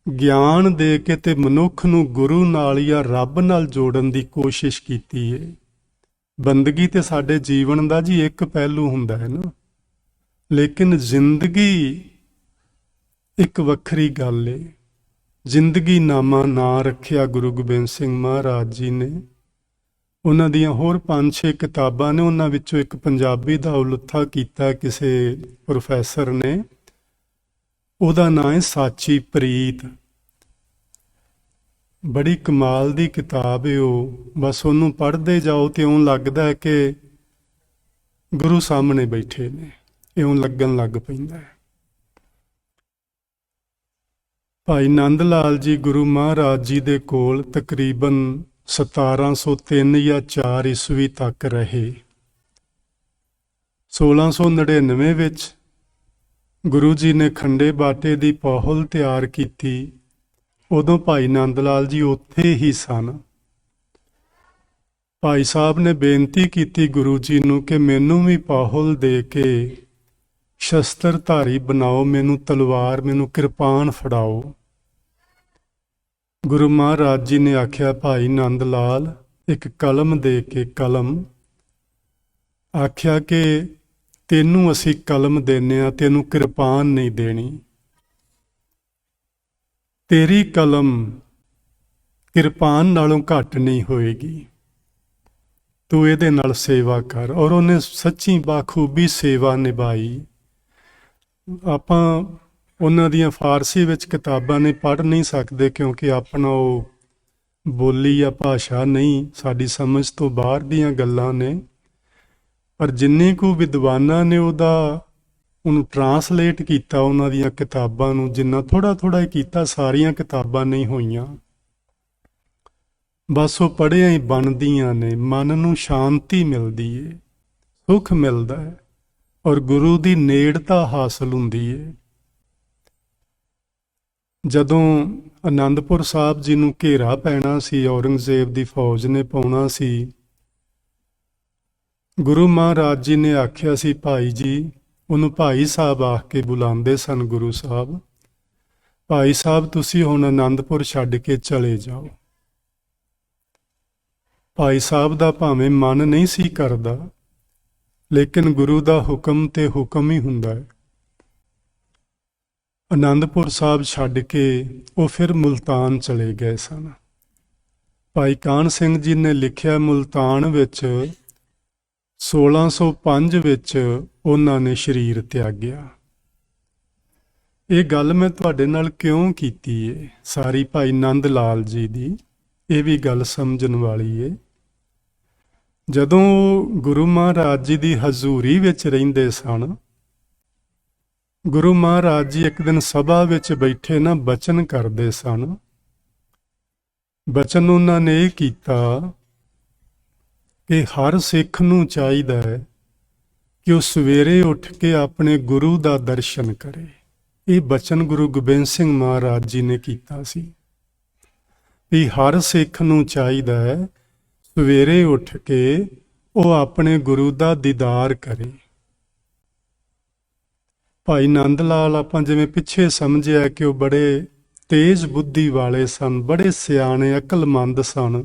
ਗਿਆਨ ਦੇ ਕੇ ਤੇ ਮਨੁੱਖ ਨੂੰ ਗੁਰੂ ਨਾਲ ਜਾਂ ਰੱਬ ਨਾਲ ਜੋੜਨ ਦੀ ਕੋਸ਼ਿਸ਼ ਕੀਤੀ ਹੈ। ਬੰਦਗੀ ਤੇ ਸਾਡੇ ਜੀਵਨ ਦਾ ਜੀ ਇੱਕ ਪਹਿਲੂ ਹੁੰਦਾ ਹੈ ਨਾ, ਲੇਕਿਨ ਜ਼ਿੰਦਗੀ ਇੱਕ ਵੱਖਰੀ ਗੱਲ ਏ। ਜ਼ਿੰਦਗੀ ਨਾਮਾ ਨਾਂ ਰੱਖਿਆ ਗੁਰੂ ਗੋਬਿੰਦ ਸਿੰਘ ਮਹਾਰਾਜ ਜੀ ਨੇ। ਉਹਨਾਂ ਦੀਆਂ ਹੋਰ 5-6 ਕਿਤਾਬਾਂ ਨੇ, ਉਹਨਾਂ ਵਿੱਚੋਂ ਇੱਕ ਪੰਜਾਬੀ ਦਾ ਉਲੱਥਾ ਕੀਤਾ ਕਿਸੇ ਪ੍ਰੋਫੈਸਰ ਨੇ, ਉਹਦਾ ਨਾਂ ਹੈ ਸਾਚੀ ਪ੍ਰੀਤ। ਬੜੀ ਕਮਾਲ ਦੀ ਕਿਤਾਬ ਹੈ ਉਹ। ਬਸ ਉਹਨੂੰ ਪੜ੍ਹਦੇ ਜਾਓ ਤੇ ਇਉਂ ਲੱਗਦਾ ਹੈ ਕਿ ਗੁਰੂ ਸਾਹਮਣੇ ਬੈਠੇ ਨੇ, ਇਉਂ ਲੱਗਣ ਲੱਗ ਪੈਂਦਾ ਹੈ। ਭਾਈ ਨੰਦ ਲਾਲ ਜੀ ਗੁਰੂ ਮਹਾਰਾਜ ਜੀ ਦੇ ਕੋਲ ਤਕਰੀਬਨ 1703 ਜਾਂ 4 ਈਸਵੀ ਤੱਕ ਰਹੇ। 1699 ਵਿੱਚ ਗੁਰੂ ਜੀ ਨੇ ਖੰਡੇ ਬਾਟੇ ਦੀ ਪਹੁਲ ਤਿਆਰ ਕੀਤੀ। ਉਦੋਂ ਭਾਈ ਨੰਦ ਲਾਲ ਜੀ ਉੱਥੇ ਹੀ ਸਨ। ਭਾਈ ਸਾਹਿਬ ਨੇ ਬੇਨਤੀ ਕੀਤੀ ਗੁਰੂ ਜੀ ਨੂੰ ਕਿ ਮੈਨੂੰ ਵੀ ਪਹੁਲ ਦੇ ਕੇ ਸ਼ਸਤਰਧਾਰੀ ਬਣਾਓ, ਮੈਨੂੰ ਤਲਵਾਰ, ਮੈਨੂੰ ਕਿਰਪਾਨ ਫੜਾਓ। ਗੁਰੂ ਮਹਾਰਾਜ ਜੀ ਨੇ ਆਖਿਆ, ਭਾਈ ਨੰਦ ਲਾਲ, ਇੱਕ ਕਲਮ ਦੇ ਕੇ ਕਲਮ ਆਖਿਆ ਕਿ ਤੈਨੂੰ ਅਸੀਂ ਕਲਮ ਦੇਨੇ ਆ, ਤੈਨੂੰ ਕਿਰਪਾਨ ਨਹੀਂ ਦੇਣੀ। ਤੇਰੀ ਕਲਮ ਕਿਰਪਾਨ ਨਾਲੋਂ ਘੱਟ ਨਹੀਂ ਹੋਏਗੀ, ਤੂੰ ਇਹਦੇ ਨਾਲ ਸੇਵਾ ਕਰ। ਔਰ ਉਹਨੇ ਸੱਚੀ ਬਾਖੂਬੀ ਸੇਵਾ ਨਿਭਾਈ। ਆਪਾਂ ਉਹਨਾਂ ਦੀਆਂ ਫਾਰਸੀ ਵਿੱਚ ਕਿਤਾਬਾਂ ਨੇ ਪੜ੍ਹ ਨਹੀਂ ਸਕਦੇ, ਕਿਉਂਕਿ ਆਪਣਾ ਉਹ ਬੋਲੀ ਜਾਂ ਭਾਸ਼ਾ ਨਹੀਂ, ਸਾਡੀ ਸਮਝ ਤੋਂ ਬਾਹਰ ਦੀਆਂ ਗੱਲਾਂ ਨੇ। ਪਰ ਜਿੰਨੇ ਕੁ ਵਿਦਵਾਨਾਂ ਨੇ ਉਹਨੂੰ ਟਰਾਂਸਲੇਟ ਕੀਤਾ ਉਹਨਾਂ ਦੀਆਂ ਕਿਤਾਬਾਂ ਨੂੰ, ਜਿੰਨਾ ਥੋੜ੍ਹਾ ਥੋੜ੍ਹਾ ਹੀ ਕੀਤਾ, ਸਾਰੀਆਂ ਕਿਤਾਬਾਂ ਨਹੀਂ ਹੋਈਆਂ। ਬਸ ਉਹ ਪੜ੍ਹਿਆਂ ਹੀ ਬਣਦੀਆਂ ਨੇ, ਮਨ ਨੂੰ ਸ਼ਾਂਤੀ ਮਿਲਦੀ ਏ, ਸੁੱਖ ਮਿਲਦਾ ਹੈ ਔਰ ਗੁਰੂ ਦੀ ਨੇੜਤਾ ਹਾਸਲ ਹੁੰਦੀ ਏ। ਜਦੋਂ ਆਨੰਦਪੁਰ ਸਾਹਿਬ ਜੀ ਨੂੰ ਘੇਰਾ ਪੈਣਾ ਸੀ, ਔਰੰਗਜ਼ੇਬ ਦੀ ਫੌਜ ਨੇ ਪਾਉਣਾ ਸੀ, ਗੁਰੂ ਮਹਾਰਾਜ ਜੀ ਨੇ ਆਖਿਆ ਸੀ, ਭਾਈ ਜੀ, ਉਹਨੂੰ ਭਾਈ ਸਾਹਿਬ ਆਖ ਕੇ ਬੁਲਾਉਂਦੇ ਸਨ ਗੁਰੂ ਸਾਹਿਬ, ਭਾਈ ਸਾਹਿਬ ਤੁਸੀਂ ਹੁਣ ਆਨੰਦਪੁਰ ਛੱਡ ਕੇ ਚਲੇ ਜਾਓ। ਭਾਈ ਸਾਹਿਬ ਦਾ ਭਾਵੇਂ ਮਨ ਨਹੀਂ ਸੀ ਕਰਦਾ, ਲੇਕਿਨ ਗੁਰੂ ਦਾ ਹੁਕਮ ਤੇ ਹੁਕਮ ਹੀ ਹੁੰਦਾ ਹੈ। ਆਨੰਦਪੁਰ ਸਾਹਿਬ ਛੱਡ ਕੇ ਉਹ ਫਿਰ ਮੁਲਤਾਨ ਚਲੇ ਗਏ ਸਨ। ਭਾਈ ਕਾਹਨ ਸਿੰਘ ਜੀ ਨੇ ਲਿਖਿਆ, ਮੁਲਤਾਨ ਵਿੱਚ 1605 ਵਿੱਚ ਉਹਨਾਂ ਨੇ ਸਰੀਰ ਤਿਆਗਿਆ। ਇਹ ਗੱਲ ਮੈਂ ਤੁਹਾਡੇ ਨਾਲ ਕਿਉਂ ਕੀਤੀ ਏ, ਸਾਰੀ ਭਾਈ ਨੰਦ ਲਾਲ ਜੀ ਦੀ, ਇਹ ਵੀ ਗੱਲ ਸਮਝਣ ਵਾਲੀ ਏ। ਜਦੋਂ ਗੁਰੂ ਮਹਾਰਾਜ ਜੀ ਦੀ ਹਜ਼ੂਰੀ ਵਿੱਚ ਰਹਿੰਦੇ ਸਨ, ਗੁਰੂ ਮਹਾਰਾਜ ਜੀ ਇੱਕ ਦਿਨ ਸਭਾ ਵਿੱਚ ਬੈਠੇ ਨਾ ਬਚਨ ਕਰਦੇ ਸਨ। ਬਚਨ ਉਹਨਾਂ ਨੇ ਇਹ ਕੀਤਾ ਕਿ ਹਰ ਸਿੱਖ ਨੂੰ ਚਾਹੀਦਾ ਹੈ ਕਿ ਉਹ ਸਵੇਰੇ ਉੱਠ ਕੇ ਆਪਣੇ ਗੁਰੂ ਦਾ ਦਰਸ਼ਨ ਕਰੇ। ਇਹ ਬਚਨ ਗੁਰੂ ਗੋਬਿੰਦ ਸਿੰਘ ਮਹਾਰਾਜ ਜੀ ਨੇ ਕੀਤਾ ਸੀ ਵੀ ਹਰ ਸਿੱਖ ਨੂੰ ਚਾਹੀਦਾ ਹੈ ਸਵੇਰੇ ਉੱਠ ਕੇ ਉਹ ਆਪਣੇ ਗੁਰੂ ਦਾ ਦੀਦਾਰ ਕਰੇ। ਭਾਈ ਨੰਦ ਲਾਲ ਆਪਾਂ ਜਿਵੇਂ ਪਿੱਛੇ ਸਮਝਿਆ ਕਿ ਉਹ ਬੜੇ ਤੇਜ਼ ਬੁੱਧੀ ਵਾਲੇ ਸਨ, ਬੜੇ ਸਿਆਣੇ ਅਕਲਮੰਦ ਸਨ।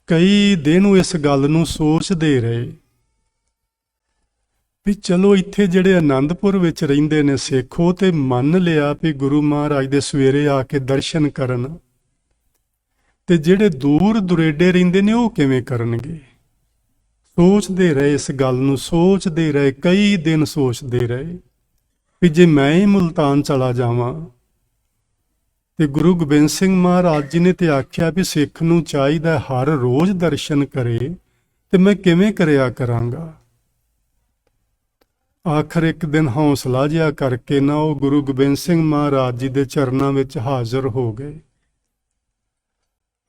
ਕਈ ਦਿਨ ਉਹ ਇਸ ਗੱਲ ਨੂੰ ਸੋਚਦੇ ਰਹੇ ਵੀ ਚਲੋ ਇੱਥੇ ਜਿਹੜੇ ਆਨੰਦਪੁਰ ਵਿੱਚ ਰਹਿੰਦੇ ਨੇ ਸਿੱਖ, ਉਹ ਤੇ ਮੰਨ ਲਿਆ ਵੀ ਗੁਰੂ ਮਹਾਰਾਜ ਦੇ ਸਵੇਰੇ ਆ ਕੇ ਦਰਸ਼ਨ ਕਰਨ, ਤੇ ਜਿਹੜੇ ਦੂਰ ਦੁਰੇਡੇ ਰਹਿੰਦੇ ਨੇ ਉਹ ਕਿਵੇਂ ਕਰਨਗੇ। ਸੋਚਦੇ ਰਹੇ, ਇਸ ਗੱਲ ਨੂੰ ਸੋਚਦੇ ਰਹੇ, ਕਈ ਦਿਨ ਸੋਚਦੇ ਰਹੇ ਵੀ ਜੇ ਮੈਂ ਹੀ ਮੁਲਤਾਨ ਚਲਾ ਜਾਵਾਂ। ਤੇ ਗੁਰੂ ਗੋਬਿੰਦ ਸਿੰਘ ਮਹਾਰਾਜ ਜੀ ਨੇ ਤੇ ਆਖਿਆ ਵੀ ਸਿੱਖ ਨੂੰ ਚਾਹੀਦਾ ਹਰ ਰੋਜ਼ ਦਰਸ਼ਨ ਕਰੇ, ਤੇ ਮੈਂ ਕਿਵੇਂ ਕਰਿਆ ਕਰਾਂਗਾ। ਆਖਰ ਇੱਕ ਦਿਨ ਹੌਸਲਾ ਜਿਹਾ ਕਰਕੇ ਨਾ ਉਹ ਗੁਰੂ ਗੋਬਿੰਦ ਸਿੰਘ ਮਹਾਰਾਜ ਜੀ ਦੇ ਚਰਨਾਂ ਵਿੱਚ ਹਾਜ਼ਰ ਹੋ ਗਏ।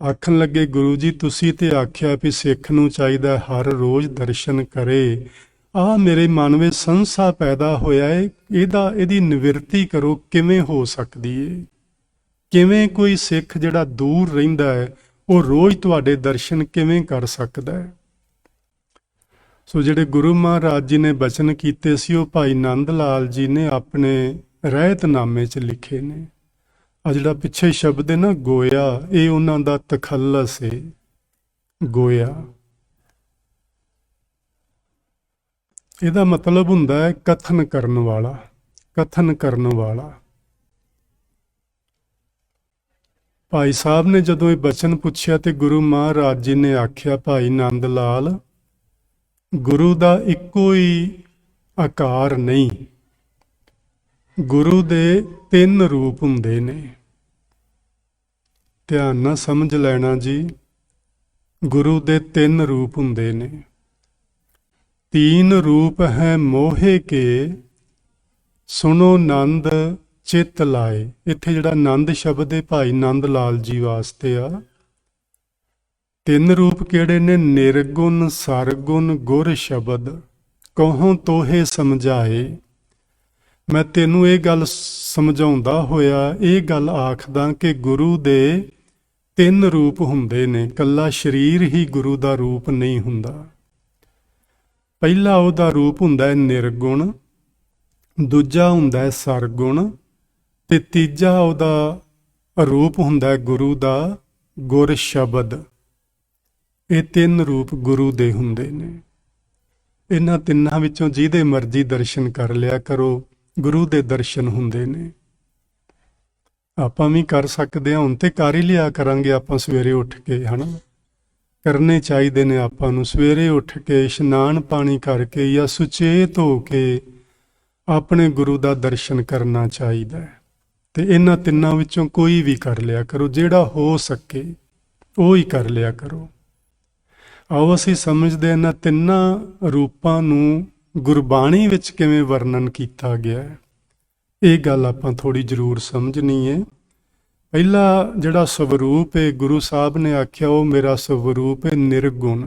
ਆਖਣ ਲੱਗੇ, ਗੁਰੂ ਜੀ ਤੁਸੀਂ ਤੇ ਆਖਿਆ ਵੀ ਸਿੱਖ ਨੂੰ ਚਾਹੀਦਾ ਹਰ ਰੋਜ਼ ਦਰਸ਼ਨ ਕਰੇ। ਆਹ ਮੇਰੇ ਮਨ ਵਿੱਚ ਸੰਸਾ ਪੈਦਾ ਹੋਇਆ ਹੈ, ਇਹਦੀ ਨਿਵਰਤੀ ਕਰੋ, ਕਿਵੇਂ ਹੋ ਸਕਦੀ ਹੈ? ਕਿਵੇਂ ਕੋਈ ਸਿੱਖ ਜਿਹੜਾ ਦੂਰ ਰਹਿੰਦਾ ਹੈ ਉਹ ਰੋਜ਼ ਤੁਹਾਡੇ ਦਰਸ਼ਨ ਕਿਵੇਂ ਕਰ ਸਕਦਾ ਹੈ? ਸੋ ਜਿਹੜੇ ਗੁਰੂ ਮਹਾਰਾਜ ਜੀ ਨੇ ਬਚਨ ਕੀਤੇ ਸੀ ਉਹ ਭਾਈ ਨੰਦ ਲਾਲ ਜੀ ਨੇ ਆਪਣੇ ਰਹਿਤਨਾਮੇ 'ਚ ਲਿਖੇ ਨੇ। ਆ ਜਿਹੜਾ ਪਿੱਛੇ ਸ਼ਬਦ ਹੈ ਨਾ ਗੋਇਆ, ਇਹ ਉਹਨਾਂ ਦਾ ਤਖੱਲਸ ਹੈ। ਗੋਇਆ ਇਹਦਾ ਮਤਲਬ ਹੁੰਦਾ ਹੈ ਕਥਨ ਕਰਨ ਵਾਲਾ, ਕਥਨ ਕਰਨ ਵਾਲਾ। ਭਾਈ ਸਾਹਿਬ ਨੇ ਜਦੋਂ ਇਹ ਬਚਨ ਪੁੱਛਿਆ ਤੇ ਗੁਰੂ ਮਹਾਰਾਜ ਜੀ ਨੇ ਆਖਿਆ, ਭਾਈ ਨੰਦ ਲਾਲ, ਗੁਰੂ ਦਾ ਇੱਕੋ ਹੀ ਆਕਾਰ ਨਹੀਂ, ਗੁਰੂ ਦੇ 3 ਰੂਪ ਹੁੰਦੇ ਨੇ। ਧਿਆਨ ਨਾਲ ਸਮਝ ਲੈਣਾ ਜੀ, ਗੁਰੂ ਦੇ 3 ਰੂਪ ਹੁੰਦੇ ਨੇ। 3 रूप है मोहे के सुनो नंद चित लाए। इत्थे जिहड़ा नंद शब्द है भाई नंद लाल जी वास्ते आ। 3 रूप किहड़े ने? निर्गुण, सरगुण, गुर शब्द कहों तोहे समझाए। मैं तेनू ये गल समझाउंदा होया ये गल आखदा कि गुरु दे 3 रूप हुंदे ने, कल्ला शरीर ही गुरु दा रूप नहीं हुंदा। ਪਹਿਲਾ ਉਹਦਾ ਰੂਪ ਹੁੰਦਾ ਹੈ ਨਿਰਗੁਣ, ਦੂਜਾ ਹੁੰਦਾ ਹੈ ਸਰਗੁਣ, ਤੇ ਤੀਜਾ ਉਹਦਾ ਰੂਪ ਹੁੰਦਾ ਹੈ ਗੁਰੂ ਦਾ ਗੁਰ ਸ਼ਬਦ। ਇਹ 3 ਰੂਪ ਗੁਰੂ ਦੇ ਹੁੰਦੇ ਨੇ। ਇਹਨਾਂ ਤਿੰਨਾਂ ਵਿੱਚੋਂ ਜਿਹਦੇ ਮਰਜ਼ੀ ਦਰਸ਼ਨ ਕਰ ਲਿਆ ਕਰੋ, ਗੁਰੂ ਦੇ ਦਰਸ਼ਨ ਹੁੰਦੇ ਨੇ। ਆਪਾਂ ਵੀ ਕਰ ਸਕਦੇ ਹਾਂ, ਹੁਣ ਤੇ ਕਰ ਹੀ ਲਿਆ ਕਰਾਂਗੇ ਆਪਾਂ ਸਵੇਰੇ ਉੱਠ ਕੇ, ਹਨਾ। ਕਰਨੇ ਚਾਹੀਦੇ ਨੇ ਆਪਾਂ ਨੂੰ। ਸਵੇਰੇ ਉੱਠ ਕੇ ਇਸ਼ਨਾਨ ਪਾਣੀ ਕਰਕੇ ਜਾਂ ਸੁਚੇਤ ਹੋ ਕੇ ਆਪਣੇ ਗੁਰੂ ਦਾ ਦਰਸ਼ਨ ਕਰਨਾ ਚਾਹੀਦਾ ਹੈ। ਤੇ ਇਹਨਾਂ ਤਿੰਨਾਂ ਵਿੱਚੋਂ ਕੋਈ ਵੀ ਕਰ ਲਿਆ ਕਰੋ, ਜਿਹੜਾ ਹੋ ਸਕੇ ਉਹ ਹੀ ਕਰ ਲਿਆ ਕਰੋ। ਆਓ ਅਸੀਂ ਸਮਝਦੇ ਇਹਨਾਂ ਤਿੰਨਾਂ ਰੂਪਾਂ ਨੂੰ ਗੁਰਬਾਣੀ ਵਿੱਚ ਕਿਵੇਂ ਵਰਣਨ ਕੀਤਾ ਗਿਆ ਹੈ। ਇਹ ਗੱਲ ਆਪਾਂ ਥੋੜੀ ਜ਼ਰੂਰ ਸਮਝਣੀ ਹੈ। ਪਹਿਲਾ ਜਿਹੜਾ ਸਵਰੂਪ ਹੈ ਗੁਰੂ ਸਾਹਿਬ ਨੇ ਆਖਿਆ ਉਹ ਮੇਰਾ ਸਵਰੂਪ ਹੈ ਨਿਰਗੁਣ।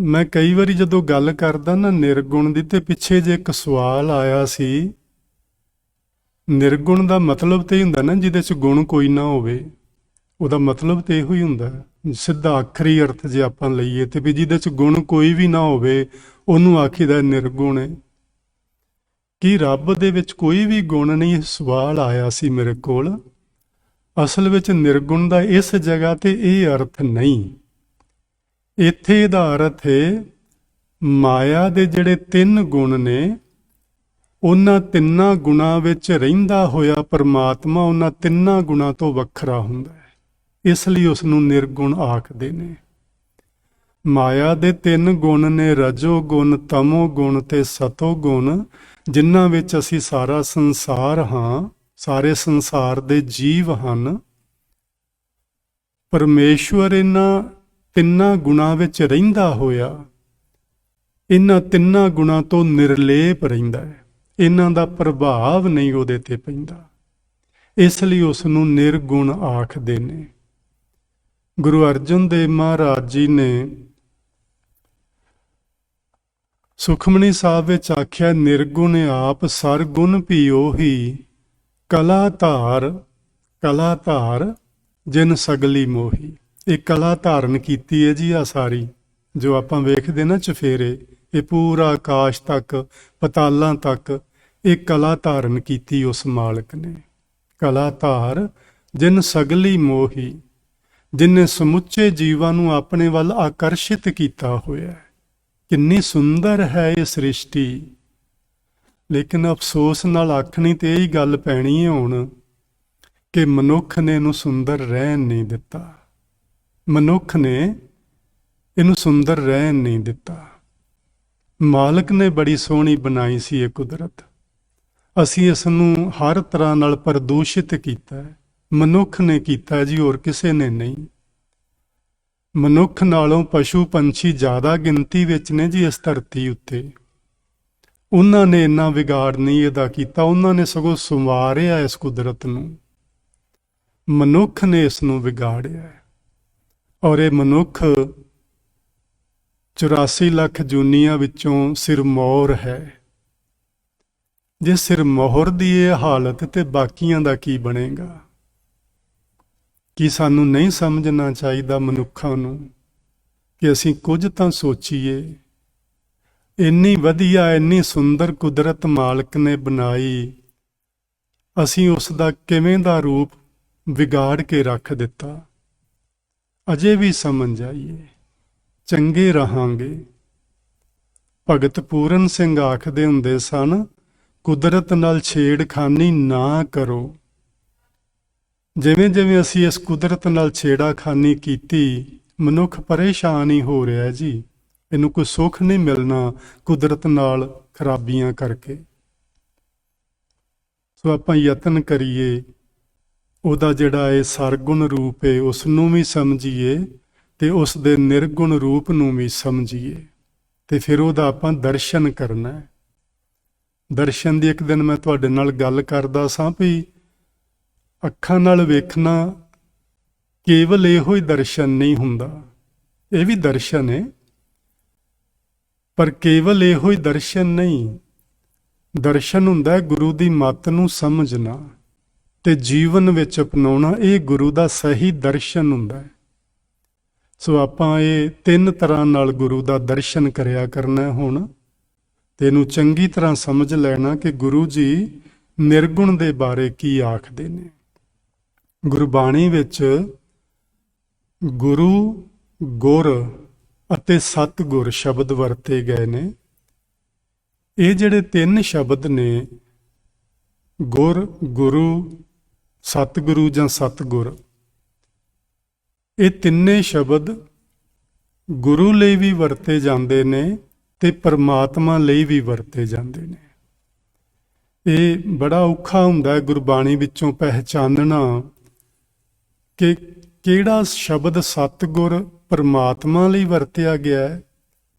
ਮੈਂ ਕਈ ਵਾਰੀ ਜਦੋਂ ਗੱਲ ਕਰਦਾ ਨਾ ਨਿਰਗੁਣ ਦੀ, ਤੇ ਪਿੱਛੇ ਜੇ ਇੱਕ ਸਵਾਲ ਆਇਆ ਸੀ। ਨਿਰਗੁਣ ਦਾ ਮਤਲਬ ਤੇ ਹੀ ਹੁੰਦਾ ਨਾ ਜਿਹਦੇ 'ਚ ਗੁਣ ਕੋਈ ਨਾ ਹੋਵੇ, ਉਹਦਾ ਮਤਲਬ ਤੇ ਇਹੋ ਹੀ ਹੁੰਦਾ। ਸਿੱਧਾ ਆਖਰੀ ਅਰਥ ਜੇ ਆਪਾਂ ਲਈਏ ਤੇ ਵੀ ਜਿਹਦੇ 'ਚ ਗੁਣ ਕੋਈ ਵੀ ਨਾ ਹੋਵੇ ਉਹਨੂੰ ਆਖੀਦਾ ਨਿਰਗੁਣ ਹੈ। ਕੀ ਰੱਬ ਦੇ ਵਿੱਚ ਕੋਈ ਵੀ ਗੁਣ ਨਹੀਂ? ਸਵਾਲ ਆਇਆ ਸੀ ਮੇਰੇ ਕੋਲ। ਅਸਲ ਵਿੱਚ ਨਿਰਗੁਣ ਦਾ ਇਸ ਜਗ੍ਹਾ ਤੇ ਇਹ ਅਰਥ ਨਹੀਂ। ਇੱਥੇ ਇਹਦਾ ਅਰਥ ਹੈ ਮਾਇਆ ਦੇ ਜਿਹੜੇ 3 ਗੁਣ ਨੇ, ਉਹਨਾਂ 3 ਗੁਣਾਂ ਵਿੱਚ ਰਹਿੰਦਾ ਹੋਇਆ ਪਰਮਾਤਮਾ ਉਹਨਾਂ 3 ਗੁਣਾਂ ਤੋਂ ਵੱਖਰਾ ਹੁੰਦਾ ਹੈ, ਇਸ ਲਈ ਉਸ ਨੂੰ ਨਿਰਗੁਣ ਆਖਦੇ ਨੇ। ਮਾਇਆ ਦੇ 3 ਗੁਣ ਨੇ, ਰਜੋ ਗੁਣ, ਤਮੋ ਗੁਣ ਤੇ ਸਤੋ ਗੁਣ, ਜਿਨ੍ਹਾਂ ਵਿੱਚ ਅਸੀਂ ਸਾਰਾ ਸੰਸਾਰ ਹਾਂ, ਸਾਰੇ ਸੰਸਾਰ ਦੇ ਜੀਵ ਹਨ। ਪਰਮੇਸ਼ਵਰ ਇਹਨਾਂ 3 ਗੁਣਾਂ ਵਿੱਚ ਰਹਿੰਦਾ ਹੋਇਆ ਇਹਨਾਂ 3 ਗੁਣਾਂ ਤੋਂ ਨਿਰਲੇਪ ਰਹਿੰਦਾ ਹੈ, ਇਹਨਾਂ ਦਾ ਪ੍ਰਭਾਵ ਨਹੀਂ ਉਹਦੇ ਤੇ ਪੈਂਦਾ, ਇਸ ਲਈ ਉਸ ਨੂੰ ਨਿਰਗੁਣ ਆਖਦੇ ਨੇ। ਗੁਰੂ ਅਰਜਨ ਦੇਵ ਮਹਾਰਾਜ ਜੀ ਨੇ ਸੁਖਮਨੀ ਸਾਹਿਬ ਵਿੱਚ ਆਖਿਆ, ਨਿਰਗੁਣ ਆਪ ਸਰਗੁਣ ਭੀ ਉਹੀ, ਕਲਾ ਧਾਰ ਕਲਾ ਧਾਰ ਜਿਨ ਸਗਲੀ ਮੋਹੀ। ਇਹ ਕਲਾ ਧਾਰਨ ਕੀਤੀ ਹੈ ਜੀ। ਆ ਸਾਰੀ ਜੋ ਆਪਾਂ ਵੇਖਦੇ ਨਾ ਚਫੇਰੇ, ਇਹ ਪੂਰਾ ਆਕਾਸ਼ ਤੱਕ, ਪਤਾਲਾਂ ਤੱਕ, ਇਹ ਕਲਾ ਧਾਰਨ ਕੀਤੀ ਉਸ ਮਾਲਕ ਨੇ। ਕਲਾ ਧਾਰ ਜਿਨ ਸਗਲੀ ਮੋਹੀ, ਜਿਨਨੇ ਸਮੁੱਚੇ ਜੀਵਾਂ ਨੂੰ ਆਪਣੇ ਵੱਲ ਆਕਰਸ਼ਿਤ ਕੀਤਾ ਹੋਇਆ। ਕਿੰਨੀ ਸੁੰਦਰ ਹੈ ਇਹ ਸ੍ਰਿਸ਼ਟੀ। ਲੇਕਿਨ ਅਫਸੋਸ ਨਾਲ ਆਖਣੀ ਤੇ ਇਹੀ ਗੱਲ ਪੈਣੀ ਹੈ ਹੁਣ ਕਿ ਮਨੁੱਖ ਨੇ ਇਹਨੂੰ ਸੁੰਦਰ ਰਹਿਣ ਨਹੀਂ ਦਿੱਤਾ। ਮਨੁੱਖ ਨੇ ਇਹਨੂੰ ਸੁੰਦਰ ਰਹਿਣ ਨਹੀਂ ਦਿੱਤਾ। ਮਾਲਕ ਨੇ ਬੜੀ ਸੋਹਣੀ ਬਣਾਈ ਸੀ ਇਹ ਕੁਦਰਤ, ਅਸੀਂ ਇਸ ਨੂੰ ਹਰ ਤਰ੍ਹਾਂ ਨਾਲ ਪ੍ਰਦੂਸ਼ਿਤ ਕੀਤਾ ਹੈ। ਮਨੁੱਖ ਨੇ ਕੀਤਾ ਜੀ, ਹੋਰ ਕਿਸੇ ਨੇ ਨਹੀਂ। ਮਨੁੱਖ ਨਾਲੋਂ ਪਸ਼ੂ ਪੰਛੀ ਜ਼ਿਆਦਾ ਗਿਣਤੀ ਵਿੱਚ ਨੇ ਜੀ ਇਸ ਧਰਤੀ ਉੱਤੇ। ਉਹਨਾਂ ਨੇ ਇੰਨਾ ਵਿਗਾੜ ਨਹੀਂ ਇਹਦਾ ਕੀਤਾ, ਉਹਨਾਂ ਨੇ ਸਗੋਂ ਸੰਵਾਰਿਆ ਇਸ ਕੁਦਰਤ ਨੂੰ। ਮਨੁੱਖ ਨੇ ਇਸ ਨੂੰ ਵਿਗਾੜਿਆ ਔਰ ਇਹ ਮਨੁੱਖ 84 ਲੱਖ ਜੂਨੀਆਂ ਵਿੱਚੋਂ ਸਿਰਮੌਰ ਹੈ। ਜੇ ਸਿਰਮੌਰ ਦੀ ਇਹ ਹਾਲਤ ਤੇ ਬਾਕੀਆਂ ਦਾ ਕੀ ਬਣੇਗਾ? ਕੀ ਸਾਨੂੰ ਨਹੀਂ ਸਮਝਣਾ ਚਾਹੀਦਾ ਮਨੁੱਖਾਂ ਨੂੰ ਕਿ ਅਸੀਂ ਕੁਝ ਤਾਂ ਸੋਚੀਏ? ਇੰਨੀ ਵਧੀਆ ਇੰਨੀ ਸੁੰਦਰ ਕੁਦਰਤ ਮਾਲਕ ਨੇ ਬਣਾਈ, ਅਸੀਂ ਉਸ ਦਾ ਕਿਵੇਂ ਦਾ ਰੂਪ ਵਿਗਾੜ ਕੇ ਰੱਖ ਦਿੱਤਾ। ਅਜੇ ਵੀ ਸਮਝ ਆਈਏ, ਚੰਗੇ ਰਹਾਂਗੇ। ਭਗਤ ਪੂਰਨ ਸਿੰਘ ਆਖਦੇ ਹੁੰਦੇ ਸਨ, ਕੁਦਰਤ ਨਾਲ ਛੇੜਖਾਨੀ ਨਾ ਕਰੋ। ਜਿਵੇਂ ਜਿਵੇਂ ਅਸੀਂ ਇਸ ਕੁਦਰਤ ਨਾਲ ਛੇੜਾਖਾਨੀ ਕੀਤੀ, ਮਨੁੱਖ ਪਰੇਸ਼ਾਨ ਹੀ ਹੋ ਰਿਹਾ ਜੀ। ਇਹਨੂੰ ਕੋਈ ਸੁੱਖ ਨਹੀਂ ਮਿਲਣਾ ਕੁਦਰਤ ਨਾਲ ਖਰਾਬੀਆਂ ਕਰਕੇ। ਸੋ ਆਪਾਂ ਯਤਨ ਕਰੀਏ ਉਹਦਾ ਜਿਹੜਾ ਇਹ ਸਰਗੁਣ ਰੂਪ ਹੈ ਉਸ ਨੂੰ ਵੀ ਸਮਝੀਏ ਤੇ ਉਸ ਦੇ ਨਿਰਗੁਣ ਰੂਪ ਨੂੰ ਵੀ ਸਮਝੀਏ ਤੇ ਫਿਰ ਉਹਦਾ ਆਪਾਂ ਦਰਸ਼ਨ ਕਰਨਾ ਹੈ। ਦਰਸ਼ਨ ਦੀ ਇੱਕ ਦਿਨ ਮੈਂ ਤੁਹਾਡੇ ਨਾਲ ਗੱਲ ਕਰਦਾ ਸਾਂ ਵੀ ਅੱਖਾਂ ਨਾਲ ਵੇਖਣਾ ਕੇਵਲ ਇਹੋ ਹੀ ਦਰਸ਼ਨ ਨਹੀਂ ਹੁੰਦਾ, ਇਹ ਵੀ ਦਰਸ਼ਨ ਹੈ, ਪਰ ਕੇਵਲ ਇਹੋ ਹੀ ਦਰਸ਼ਨ ਨਹੀਂ। ਦਰਸ਼ਨ ਹੁੰਦਾ ਗੁਰੂ ਦੀ ਮੱਤ ਨੂੰ ਸਮਝਣਾ ਤੇ ਜੀਵਨ ਵਿੱਚ ਅਪਣਾਉਣਾ, ਇਹ ਗੁਰੂ ਦਾ ਸਹੀ ਦਰਸ਼ਨ ਹੁੰਦਾ ਹੈ। ਸੋ ਆਪਾਂ ਇਹ 3 ਤਰ੍ਹਾਂ ਨਾਲ ਗੁਰੂ ਦਾ ਦਰਸ਼ਨ ਕਰਿਆ ਕਰਨਾ ਹੁਣ, ਤੇ ਇਹਨੂੰ ਚੰਗੀ ਤਰ੍ਹਾਂ ਸਮਝ ਲੈਣਾ ਕਿ ਗੁਰੂ ਜੀ ਨਿਰਗੁਣ ਦੇ ਬਾਰੇ ਕੀ ਆਖਦੇ ਨੇ। ਗੁਰਬਾਣੀ ਵਿੱਚ ਗੁਰੂ, ਗੁਰ ਅਤੇ ਸਤਿਗੁਰ ਸ਼ਬਦ ਵਰਤੇ ਗਏ ਨੇ। ਇਹ ਜਿਹੜੇ 3 ਸ਼ਬਦ ਨੇ, ਗੁਰ, ਗੁਰੂ, ਸਤਿਗੁਰੂ ਜਾਂ ਸਤਿਗੁਰ, ਇਹ ਤਿੰਨੇ ਸ਼ਬਦ ਗੁਰੂ ਲਈ ਵੀ ਵਰਤੇ ਜਾਂਦੇ ਨੇ ਤੇ ਪਰਮਾਤਮਾ ਲਈ ਵੀ ਵਰਤੇ ਜਾਂਦੇ ਨੇ। ਇਹ ਬੜਾ ਔਖਾ ਹੁੰਦਾ ਹੈ ਗੁਰਬਾਣੀ ਵਿੱਚੋਂ ਪਹਿਚਾਨਣਾ ਕਿ ਕਿਹੜਾ ਸ਼ਬਦ ਸਤਿਗੁਰ ਪਰਮਾਤਮਾ ਲਈ ਵਰਤਿਆ ਗਿਆ ਹੈ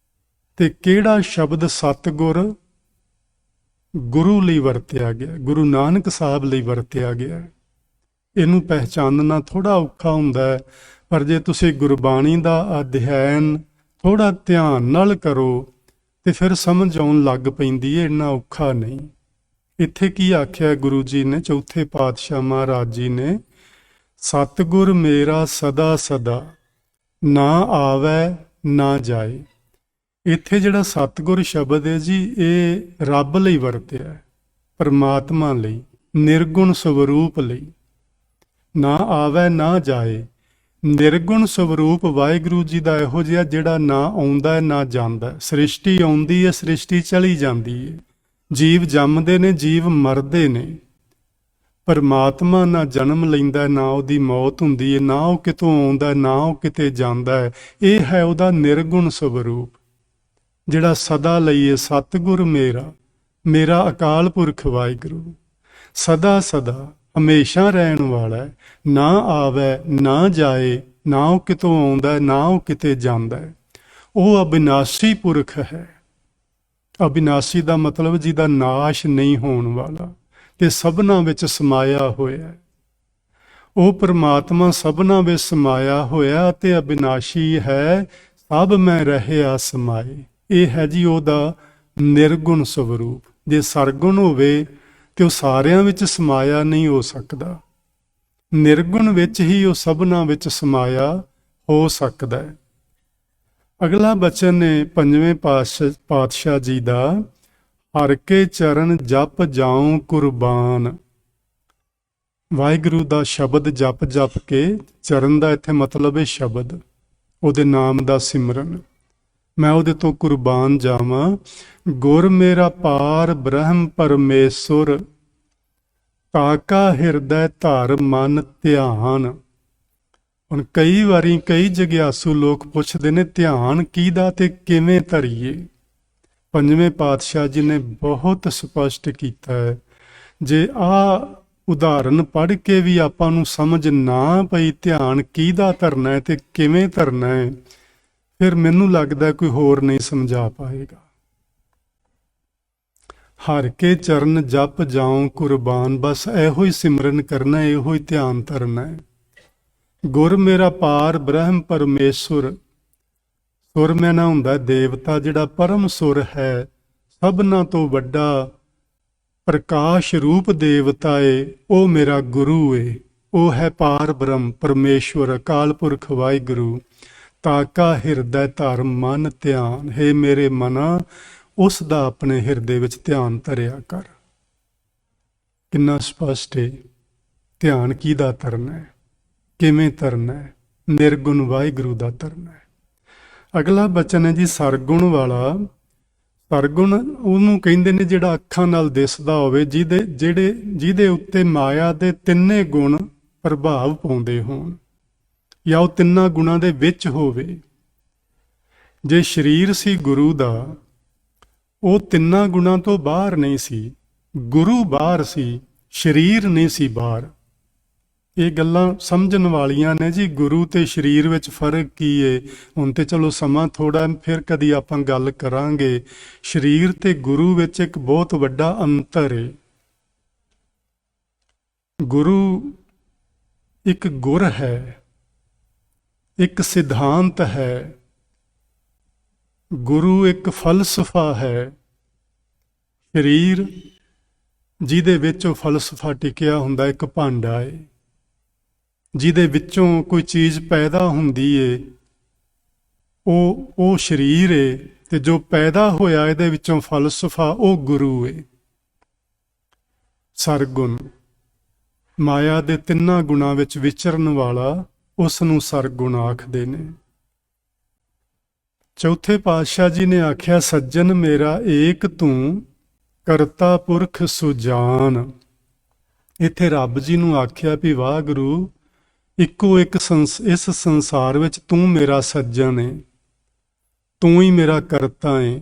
ਤੇ ਕਿਹੜਾ ਸ਼ਬਦ ਸਤਿਗੁਰ ਗੁਰੂ ਲਈ ਵਰਤਿਆ ਗਿਆ, ਗੁਰੂ ਨਾਨਕ ਸਾਹਿਬ ਲਈ ਵਰਤਿਆ ਗਿਆ। ਇਹਨੂੰ ਪਹਿਚਾਨਣਾ ਥੋੜਾ ਔਖਾ ਹੁੰਦਾ ਹੈ, ਪਰ ਜੇ ਤੁਸੀਂ ਗੁਰਬਾਣੀ ਦਾ ਅਧਿਐਨ ਥੋੜਾ ਧਿਆਨ ਨਾਲ ਕਰੋ ਤੇ ਫਿਰ ਸਮਝ ਆਉਣ ਲੱਗ ਪੈਂਦੀ ਹੈ, ਇੰਨਾ ਔਖਾ ਨਹੀਂ। ਇੱਥੇ ਕੀ ਆਖਿਆ ਗੁਰੂ ਜੀ ਨੇ, ਚੌਥੇ ਪਾਤਸ਼ਾਹ ਮਹਾਰਾਜ ਜੀ ਨੇ, ਸਤਿਗੁਰ ਮੇਰਾ ਸਦਾ ਸਦਾ ਨਾ ਆਵੈ ਨਾ ਜਾਏ। ਇੱਥੇ ਜਿਹੜਾ ਸਤਿਗੁਰ ਸ਼ਬਦ ਹੈ ਜੀ, ਇਹ ਰੱਬ ਲਈ ਵਰਤਿਆ ਹੈ, ਪਰਮਾਤਮਾ ਲਈ, ਨਿਰਗੁਣ ਸਵਰੂਪ ਲਈ। ਨਾ ਆਵੈ ਨਾ ਜਾਏ, ਨਿਰਗੁਣ ਸਵਰੂਪ ਵਾਹਿਗੁਰੂ ਜੀ ਦਾ ਇਹੋ ਜਿਹਾ ਜਿਹੜਾ ਨਾ ਆਉਂਦਾ ਹੈ ਨਾ ਜਾਂਦਾ। ਸ੍ਰਿਸ਼ਟੀ ਆਉਂਦੀ ਹੈ, ਸ੍ਰਿਸ਼ਟੀ ਚਲੀ ਜਾਂਦੀ ਹੈ, ਜੀਵ ਜੰਮਦੇ ਨੇ, ਜੀਵ ਮਰਦੇ ਨੇ। ਪਰਮਾਤਮਾ ਨਾ ਜਨਮ ਲੈਂਦਾ, ਨਾ ਉਹਦੀ ਮੌਤ ਹੁੰਦੀ ਹੈ, ਨਾ ਉਹ ਕਿਤੋਂ ਆਉਂਦਾ, ਨਾ ਉਹ ਕਿਤੇ ਜਾਂਦਾ ਹੈ। ਇਹ ਹੈ ਉਹਦਾ ਨਿਰਗੁਣ ਸਵਰੂਪ ਜਿਹੜਾ ਸਦਾ ਲਈਏ। ਸਤਿਗੁਰ ਮੇਰਾ, ਮੇਰਾ ਅਕਾਲ ਪੁਰਖ ਵਾਹਿਗੁਰੂ ਸਦਾ ਸਦਾ ਹਮੇਸ਼ਾ ਰਹਿਣ ਵਾਲਾ ਹੈ, ਨਾ ਆਵੇ ਨਾ ਜਾਏ, ਨਾ ਉਹ ਕਿਤੋਂ ਆਉਂਦਾ, ਨਾ ਉਹ ਕਿਤੇ ਜਾਂਦਾ ਹੈ। ਉਹ ਅਬਿਨਾਸ਼ੀ ਪੁਰਖ ਹੈ। ਅਬਿਨਾਸ਼ੀ ਦਾ ਮਤਲਬ ਜਿਹਦਾ ਨਾਸ਼ ਨਹੀਂ ਹੋਣ ਵਾਲਾ ਤੇ ਸਭਨਾਂ ਵਿੱਚ ਸਮਾਇਆ ਹੋਇਆ। ਉਹ ਪਰਮਾਤਮਾ ਸਭਨਾਂ ਵਿੱਚ ਸਮਾਇਆ ਹੋਇਆ ਤੇ ਅਬਿਨਾਸ਼ੀ ਹੈ, ਸਭ ਮੈਂ ਰਹਿਆ ਸਮਾਏ। ਇਹ ਹੈ ਜੀ ਉਹਦਾ ਨਿਰਗੁਣ ਸਵਰੂਪ। ਜੇ ਸਰਗੁਣ ਹੋਵੇ ਤੇ ਉਹ ਸਾਰਿਆਂ ਵਿੱਚ ਸਮਾਇਆ ਨਹੀਂ ਹੋ ਸਕਦਾ, ਨਿਰਗੁਣ ਵਿੱਚ ਹੀ ਉਹ ਸਭਨਾਂ ਵਿੱਚ ਸਮਾਇਆ ਹੋ ਸਕਦਾ ਹੈ। ਅਗਲਾ ਬਚਨ ਨੇ 5ਵੇਂ ਪਾਤਸ਼ਾਹ ਜੀ ਦਾ, ਹਰ ਕੇ ਚਰਨ ਜਪ ਜਾਉ ਕੁਰਬਾਨ। ਵਾਹਿਗੁਰੂ ਦਾ ਸ਼ਬਦ ਜਪ ਜਪ ਕੇ, ਚਰਨ ਦਾ ਇੱਥੇ ਮਤਲਬ ਹੈ ਸ਼ਬਦ, ਉਹਦੇ ਨਾਮ ਦਾ ਸਿਮਰਨ, ਮੈਂ ਉਹਦੇ ਤੋਂ ਕੁਰਬਾਨ ਜਾਵਾਂ। ਗੁਰ ਮੇਰਾ ਪਾਰ ਬ੍ਰਹਮ ਪਰਮੇਸ਼ੁਰ, ਤਾਕਾ ਹਿਰਦੈ ਧਰ ਮਨ ਧਿਆਨ। ਹੁਣ ਕਈ ਵਾਰੀ ਕਈ ਜਗਿਆਸੂ ਲੋਕ ਪੁੱਛਦੇ ਨੇ ਧਿਆਨ ਕਿਹਦਾ ਤੇ ਕਿਵੇਂ ਧਰੀਏ। 5ਵੇਂ ਪਾਤਸ਼ਾਹ ਜੀ ਨੇ ਬਹੁਤ ਸਪਸ਼ਟ ਕੀਤਾ ਹੈ, ਜੇ ਉਦਾਹਰਨ ਪੜ੍ਹ ਕੇ ਵੀ ਆਪਾਂ ਨੂੰ ਸਮਝ ਨਾ ਪਈ ਧਿਆਨ ਕਿਹਦਾ ਧਰਨਾ ਹੈ ਤੇ ਕਿਵੇਂ ਧਰਨਾ ਹੈ, ਫਿਰ ਮੈਨੂੰ ਲੱਗਦਾ ਕੋਈ ਹੋਰ ਨਹੀਂ ਸਮਝਾ ਪਾਏਗਾ। ਹਰ ਕੇ ਚਰਨ ਜਪ ਜਾਉ ਕੁਰਬਾਨ, ਬਸ ਇਹੋ ਹੀ ਸਿਮਰਨ ਕਰਨਾ, ਇਹੋ ਹੀ ਧਿਆਨ ਧਰਨਾ ਹੈ। ਗੁਰ ਮੇਰਾ ਪਾਰ ਬ੍ਰਹਮ ਪਰਮੇਸ਼ਵਰ, ਸੁਰ ਮੈਂ ਨਾ ਹੁੰਦਾ ਦੇਵਤਾ, ਜਿਹੜਾ ਪਰਮ ਸੁਰ ਹੈ, ਸਭਨਾਂ ਤੋਂ ਵੱਡਾ ਪ੍ਰਕਾਸ਼ ਰੂਪ ਦੇਵਤਾ ਏ, ਉਹ ਮੇਰਾ ਗੁਰੂ ਏ। ਉਹ ਹੈ ਪਾਰ ਬ੍ਰਹਮ ਪਰਮੇਸ਼ਵਰ, ਅਕਾਲ ਪੁਰਖ ਵਾਹਿਗੁਰੂ। ਤਾਕਾ ਹਿਰਦੈ ਧਰ ਮਨ ਧਿਆਨ, ਹੈ ਮੇਰੇ ਮਨਾ ਉਸ ਦਾ ਆਪਣੇ ਹਿਰਦੇ ਵਿੱਚ ਧਿਆਨ ਧਰਿਆ ਕਰ। ਕਿੰਨਾ ਸਪਸ਼ਟ ਹੈ। ਧਿਆਨ ਕਿਹਦਾ ਧਰਨਾ ਹੈ, ਕਿਵੇਂ ਧਰਨਾ ਹੈ? ਨਿਰਗੁਣ ਵਾਹਿਗੁਰੂ ਦਾ ਧਰਨਾ ਹੈ। ਅਗਲਾ ਬਚਨ ਹੈ ਜੀ ਸਰਗੁਣ ਵਾਲਾ। ਸਰਗੁਣ ਉਹਨੂੰ ਕਹਿੰਦੇ ਨੇ ਜਿਹੜਾ ਅੱਖਾਂ ਨਾਲ ਦਿਸਦਾ ਹੋਵੇ, ਜਿਹਦੇ ਉੱਤੇ ਮਾਇਆ ਦੇ ਤਿੰਨੇ ਗੁਣ ਪ੍ਰਭਾਵ ਪਾਉਂਦੇ ਹੋਣ, ਜਾਂ ਉਹ ਤਿੰਨਾਂ ਗੁਣਾਂ ਦੇ ਵਿੱਚ ਹੋਵੇ। ਜੇ ਸਰੀਰ ਸੀ ਗੁਰੂ ਦਾ, ਉਹ ਤਿੰਨਾਂ ਗੁਣਾਂ ਤੋਂ ਬਾਹਰ ਨਹੀਂ ਸੀ। ਗੁਰੂ ਬਾਹਰ ਸੀ, ਸਰੀਰ ਨਹੀਂ ਸੀ ਬਾਹਰ। ਇਹ ਗੱਲਾਂ ਸਮਝਣ ਵਾਲੀਆਂ ਨੇ ਜੀ। ਗੁਰੂ ਤੇ ਸਰੀਰ ਵਿੱਚ ਫਰਕ ਕੀ ਏ? ਹੁਣ ਤੇ ਚਲੋ ਸਮਾਂ ਥੋੜਾ, ਫਿਰ ਕਦੀ ਆਪਾਂ ਗੱਲ ਕਰਾਂਗੇ। ਸਰੀਰ ਤੇ ਗੁਰੂ ਵਿੱਚ ਇੱਕ ਬਹੁਤ ਵੱਡਾ ਅੰਤਰ ਏ। ਗੁਰੂ ਇੱਕ ਗੁਰ ਹੈ, ਇੱਕ ਸਿਧਾਂਤ ਹੈ। ਗੁਰੂ ਇੱਕ ਫਲਸਫਾ ਹੈ। ਸਰੀਰ ਜਿਹਦੇ ਵਿੱਚ ਉਹ ਫਲਸਫਾ ਟਿਕਿਆ ਹੁੰਦਾ, ਇੱਕ ਭਾਂਡਾ ਏ ਜਿਹਦੇ ਵਿੱਚੋਂ ਕੋਈ ਚੀਜ਼ ਪੈਦਾ ਹੁੰਦੀ ਏ, ਉਹ ਸਰੀਰ ਏ। ਤੇ ਜੋ ਪੈਦਾ ਹੋਇਆ ਇਹਦੇ ਵਿੱਚੋਂ ਫਲਸਫਾ, ਉਹ ਗੁਰੂ ਏ। ਸਰਗੁਣ ਮਾਇਆ ਦੇ ਤਿੰਨਾਂ ਗੁਣਾਂ ਵਿੱਚ ਵਿਚਰਨ ਵਾਲਾ, ਉਸ ਨੂੰ ਸਰਗੁਣ ਆਖਦੇ ਨੇ। ਚੌਥੇ ਪਾਤਸ਼ਾਹ ਜੀ ਨੇ ਆਖਿਆ, ਸੱਜਣ ਮੇਰਾ ਏਕ ਤੂੰ ਕਰਤਾ ਪੁਰਖ ਸੁਜਾਨ। ਇੱਥੇ ਰੱਬ ਜੀ ਨੂੰ ਆਖਿਆ ਵੀ ਵਾਹਿਗੁਰੂ ਇੱਕੋ ਇੱਕ ਇਸ ਸੰਸਾਰ ਵਿੱਚ ਤੂੰ ਮੇਰਾ ਸੱਜਣ ਏ, ਤੂੰ ਹੀ ਮੇਰਾ ਕਰਤਾ ਏ,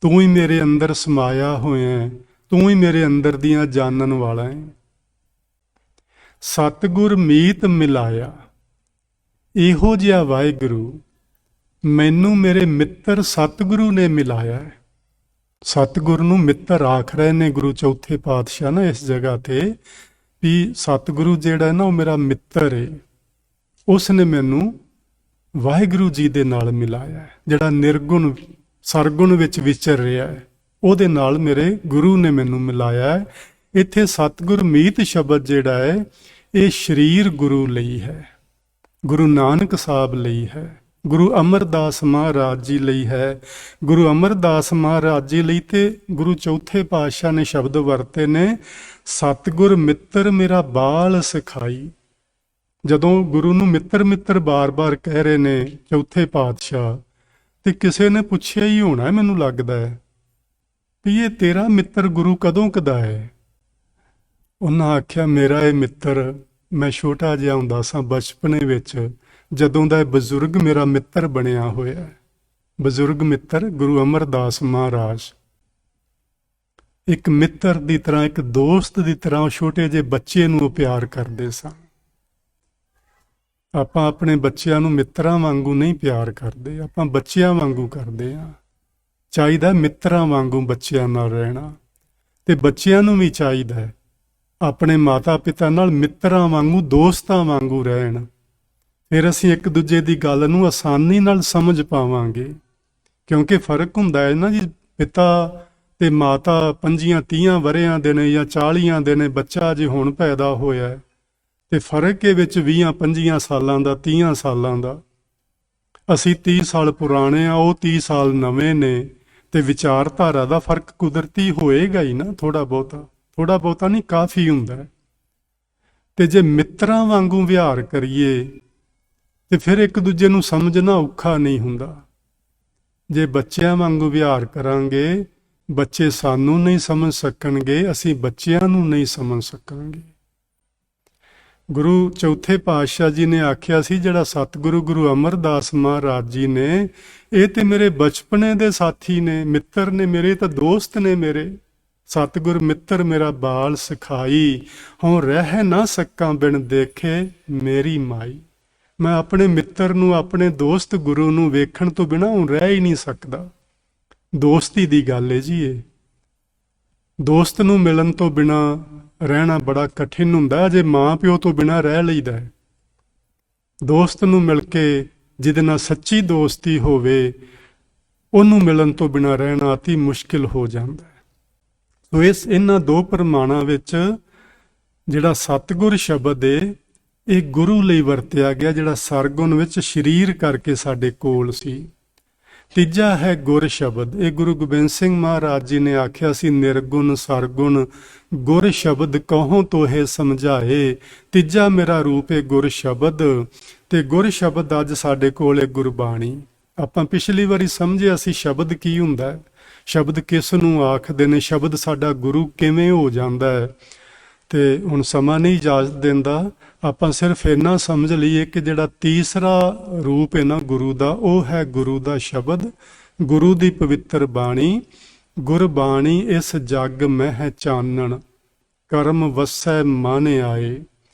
ਤੂੰ ਹੀ ਮੇਰੇ ਅੰਦਰ ਸਮਾਇਆ ਹੋਇਆ ਹੈ, ਤੂੰ ਹੀ ਮੇਰੇ ਅੰਦਰ ਦੀਆਂ ਜਾਣਨ ਵਾਲਾ ਹੈ। ਸਤਿਗੁਰ ਮੀਤ ਮਿਲਾਇਆ, ਇਹੋ ਜਿਹਾ ਵਾਹਿਗੁਰੂ ਮੈਨੂੰ ਮੇਰੇ ਮਿੱਤਰ ਸਤਿਗੁਰੂ ਨੇ ਮਿਲਾਇਆ ਹੈ। ਸਤਿਗੁਰ ਨੂੰ ਮਿੱਤਰ ਆਖ ਰਹੇ ਨੇ ਗੁਰੂ ਚੌਥੇ ਪਾਤਸ਼ਾਹ ਨਾ ਇਸ ਜਗ੍ਹਾ ਤੇ, ਵੀ ਸਤਿਗੁਰੂ ਜਿਹੜਾ ਨਾ ਉਹ ਮੇਰਾ ਮਿੱਤਰ ਏ। ਉਸ ਨੇ ਮੈਨੂੰ ਵਾਹਿਗੁਰੂ ਜੀ ਦੇ ਨਾਲ ਮਿਲਾਇਆ ਹੈ, ਜਿਹੜਾ ਨਿਰਗੁਣ ਸਰਗੁਣ ਵਿੱਚ ਵਿਚਰ ਰਿਹਾ ਹੈ, ਉਹਦੇ ਨਾਲ ਮੇਰੇ ਗੁਰੂ ਨੇ ਮੈਨੂੰ ਮਿਲਾਇਆ ਹੈ। ਇੱਥੇ ਸਤਿਗੁਰ ਮੀਤ ਸ਼ਬਦ ਜਿਹੜਾ ਹੈ, ਇਹ ਸਰੀਰ ਗੁਰੂ ਲਈ ਹੈ, ਗੁਰੂ ਨਾਨਕ ਸਾਹਿਬ ਲਈ ਹੈ, ਗੁਰੂ ਅਮਰਦਾਸ ਮਹਾਰਾਜ ਜੀ ਲਈ ਹੈ। ਗੁਰੂ ਅਮਰਦਾਸ ਮਹਾਰਾਜ ਜੀ ਲਈ ਤੇ ਗੁਰੂ ਚੌਥੇ ਪਾਤਸ਼ਾਹ ਨੇ ਸ਼ਬਦ ਵਰਤੇ ਨੇ, ਸਤਿਗੁਰ ਮਿੱਤਰ ਮੇਰਾ ਬਾਲ ਸਿਖਾਈ। ਜਦੋਂ ਗੁਰੂ ਨੂੰ ਮਿੱਤਰ ਮਿੱਤਰ ਬਾਰ-ਬਾਰ ਕਹਿ ਰਹੇ ਨੇ ਚੌਥੇ ਪਾਤਸ਼ਾਹ, ਤੇ ਕਿਸੇ ਨੇ ਪੁੱਛਿਆ ਹੀ ਹੋਣਾ ਮੈਨੂੰ ਲੱਗਦਾ ਹੈ ਵੀ ਇਹ ਤੇਰਾ ਮਿੱਤਰ ਗੁਰੂ ਕਦੋਂ ਕਦਾ ਹੈ? ਉਹਨਾਂ ਆਖਿਆ ਮੇਰਾ ਇਹ ਮਿੱਤਰ ਮੈਂ ਛੋਟਾ ਜਿਹਾ ਹੁੰਦਾ ਸਾਂ ਬਚਪਨੇ ਵਿੱਚ, ਜਦੋਂ ਦਾ ਇਹ ਬਜ਼ੁਰਗ ਮੇਰਾ ਮਿੱਤਰ ਬਣਿਆ ਹੋਇਆ ਹੈ। ਬਜ਼ੁਰਗ ਮਿੱਤਰ ਗੁਰੂ ਅਮਰਦਾਸ ਮਹਾਰਾਜ ਇੱਕ ਮਿੱਤਰ ਦੀ ਤਰ੍ਹਾਂ, ਇੱਕ ਦੋਸਤ ਦੀ ਤਰ੍ਹਾਂ ਉਹ ਛੋਟੇ ਜਿਹੇ ਬੱਚੇ ਨੂੰ ਪਿਆਰ ਕਰਦੇ ਸਨ। ਆਪਾਂ ਆਪਣੇ ਬੱਚਿਆਂ ਨੂੰ ਮਿੱਤਰਾਂ ਵਾਂਗੂ ਨਹੀਂ ਪਿਆਰ ਕਰਦੇ, ਆਪਾਂ ਬੱਚਿਆਂ ਵਾਂਗੂ ਕਰਦੇ ਹਾਂ। ਚਾਹੀਦਾ ਮਿੱਤਰਾਂ ਵਾਂਗੂ ਬੱਚਿਆਂ ਨਾਲ ਰਹਿਣਾ, ਤੇ ਬੱਚਿਆਂ ਨੂੰ ਵੀ ਚਾਹੀਦਾ ਆਪਣੇ ਮਾਤਾ ਪਿਤਾ ਨਾਲ ਮਿੱਤਰਾਂ ਵਾਂਗੂ ਦੋਸਤਾਂ ਵਾਂਗੂ ਰਹਿਣ। ਫਿਰ ਅਸੀਂ ਇੱਕ ਦੂਜੇ ਦੀ ਗੱਲ ਨੂੰ ਆਸਾਨੀ ਨਾਲ ਸਮਝ ਪਾਵਾਂਗੇ, ਕਿਉਂਕਿ ਫਰਕ ਹੁੰਦਾ ਹੈ ਨਾ ਜੀ। ਪਿਤਾ ਤੇ ਮਾਤਾ 25-30 ਵਰ੍ਹਿਆਂ ਦੇ ਨੇ ਜਾਂ 40 ਦੇ ਨੇ, ਬੱਚਾ ਜੇ ਹੁਣ ਪੈਦਾ ਹੋਇਆ ਹੈ, ਤੇ ਫਰਕ ਇਹ ਵਿੱਚ 20-25 ਸਾਲਾਂ ਦਾ, 30 ਸਾਲਾਂ ਦਾ। ਅਸੀਂ 30 ਸਾਲ ਪੁਰਾਣੇ ਆ, ਉਹ 30 ਸਾਲ ਨਵੇਂ ਨੇ, ਤੇ ਵਿਚਾਰਧਾਰਾ ਦਾ ਫਰਕ ਕੁਦਰਤੀ ਹੋਏਗਾ ਹੀ ਨਾ, ਥੋੜਾ ਬਹੁਤਾ ਨਹੀਂ, ਕਾਫੀ ਹੁੰਦਾ। ਤੇ ਜੇ ਮਿੱਤਰਾਂ ਵਾਂਗੂ ਵਿਹਾਰ ਕਰੀਏ ਤੇ ਫਿਰ ਇੱਕ ਦੂਜੇ ਨੂੰ ਸਮਝਣਾ ਔਖਾ ਨਹੀਂ ਹੁੰਦਾ। ਜੇ ਬੱਚਿਆਂ ਵਾਂਗੂ ਵਿਹਾਰ ਕਰਾਂਗੇ, ਬੱਚੇ ਸਾਨੂੰ ਨਹੀਂ ਸਮਝ ਸਕਣਗੇ, ਅਸੀਂ ਬੱਚਿਆਂ ਨੂੰ ਨਹੀਂ ਸਮਝ ਸਕਾਂਗੇ। ਗੁਰੂ ਚੌਥੇ ਪਾਤਸ਼ਾਹ ਜੀ ਨੇ ਆਖਿਆ ਸੀ, ਜਿਹੜਾ ਸਤਿਗੁਰੂ ਗੁਰੂ ਅਮਰਦਾਸ ਮਹਾਰਾਜ ਜੀ ਨੇ, ਇਹ ਤੇ ਮੇਰੇ ਬਚਪਨੇ ਦੇ ਸਾਥੀ ਨੇ, ਮਿੱਤਰ ਨੇ ਮੇਰੇ, ਤਾਂ ਦੋਸਤ ਨੇ ਮੇਰੇ। ਸਤਿਗੁਰ ਮਿੱਤਰ ਮੇਰਾ ਬਾਲ ਸਿਖਾਈ, ਹਉ ਰਹਿ ਨਾ ਸਕਾਂ ਬਿਨ ਦੇਖੇ ਮੇਰੀ ਮਾਈ। ਮੈਂ ਆਪਣੇ ਮਿੱਤਰ ਨੂੰ, ਆਪਣੇ ਦੋਸਤ ਗੁਰੂ ਨੂੰ ਵੇਖਣ ਤੋਂ ਬਿਨਾਂ ਹੁਣ ਰਹਿ ਹੀ ਨਹੀਂ ਸਕਦਾ। ਦੋਸਤੀ ਦੀ ਗੱਲ ਹੈ ਜੀ ਇਹ। ਦੋਸਤ ਨੂੰ ਮਿਲਣ ਤੋਂ ਬਿਨਾਂ ਰਹਿਣਾ ਬੜਾ ਕਠਿਨ ਹੁੰਦਾ, ਜੇ ਮਾਂ ਪਿਓ ਤੋਂ ਬਿਨਾਂ ਰਹਿ ਲਈਦਾ ਹੈ। ਦੋਸਤ ਨੂੰ ਮਿਲ ਕੇ, ਜਿਹਦੇ ਨਾਲ ਸੱਚੀ ਦੋਸਤੀ ਹੋਵੇ, ਉਹਨੂੰ ਮਿਲਣ ਤੋਂ ਬਿਨਾਂ ਰਹਿਣਾ ਅਤੀ ਮੁਸ਼ਕਿਲ ਹੋ ਜਾਂਦਾ ਹੈ। ਸੋ ਇਹਨਾਂ ਦੋ ਪ੍ਰਮਾਣਾਂ ਵਿੱਚ ਜਿਹੜਾ ਸਤਿਗੁਰ ਸ਼ਬਦ ਹੈ, ਇਹ ਗੁਰੂ ਲਈ ਵਰਤਿਆ ਗਿਆ, ਜਿਹੜਾ ਸਰਗੁਣ ਵਿੱਚ ਸਰੀਰ ਕਰਕੇ ਸਾਡੇ ਕੋਲ ਸੀ। ਤੀਜਾ ਹੈ ਗੁਰ ਸ਼ਬਦ। ਇਹ ਗੁਰੂ ਗੋਬਿੰਦ ਸਿੰਘ ਮਹਾਰਾਜ ਜੀ ਨੇ ਆਖਿਆ ਸੀ, ਨਿਰਗੁਣ ਸਰਗੁਣ ਗੁਰ ਸ਼ਬਦ ਕਹੋ ਤੋਹੇ ਸਮਝਾਏ। ਤੀਜਾ ਮੇਰਾ ਰੂਪ ਹੈ ਗੁਰ ਸ਼ਬਦ, ਤੇ ਗੁਰ ਸ਼ਬਦ ਅੱਜ ਸਾਡੇ ਕੋਲ ਹੈ ਗੁਰਬਾਣੀ। ਆਪਾਂ ਪਿਛਲੀ ਵਾਰੀ ਸਮਝਿਆ ਸੀ ਸ਼ਬਦ ਕੀ ਹੁੰਦਾ ਹੈ, ਸ਼ਬਦ ਕਿਸ ਨੂੰ ਆਖਦੇ ਨੇ, ਸ਼ਬਦ ਸਾਡਾ ਗੁਰੂ ਕਿਵੇਂ ਹੋ ਜਾਂਦਾ ਹੈ। ਤੇ ਹੁਣ ਸਮਾਂ ਨਹੀਂ ਇਜਾਜ਼ਤ ਦਿੰਦਾ, ਆਪਾਂ ਸਿਰਫ ਇੰਨਾ ਸਮਝ ਲਈਏ ਕਿ ਜਿਹੜਾ ਤੀਸਰਾ ਰੂਪ ਹੈ ਨਾ ਗੁਰੂ ਦਾ, ਉਹ ਹੈ ਗੁਰੂ ਦਾ ਸ਼ਬਦ, ਗੁਰੂ ਦੀ ਪਵਿੱਤਰ ਬਾਣੀ। ਗੁਰਬਾਣੀ ਇਸ ਜਗ ਮਹਿ ਚਾਨਣ, ਕਰਮ ਵਸੈ ਮਨ ਆਏ।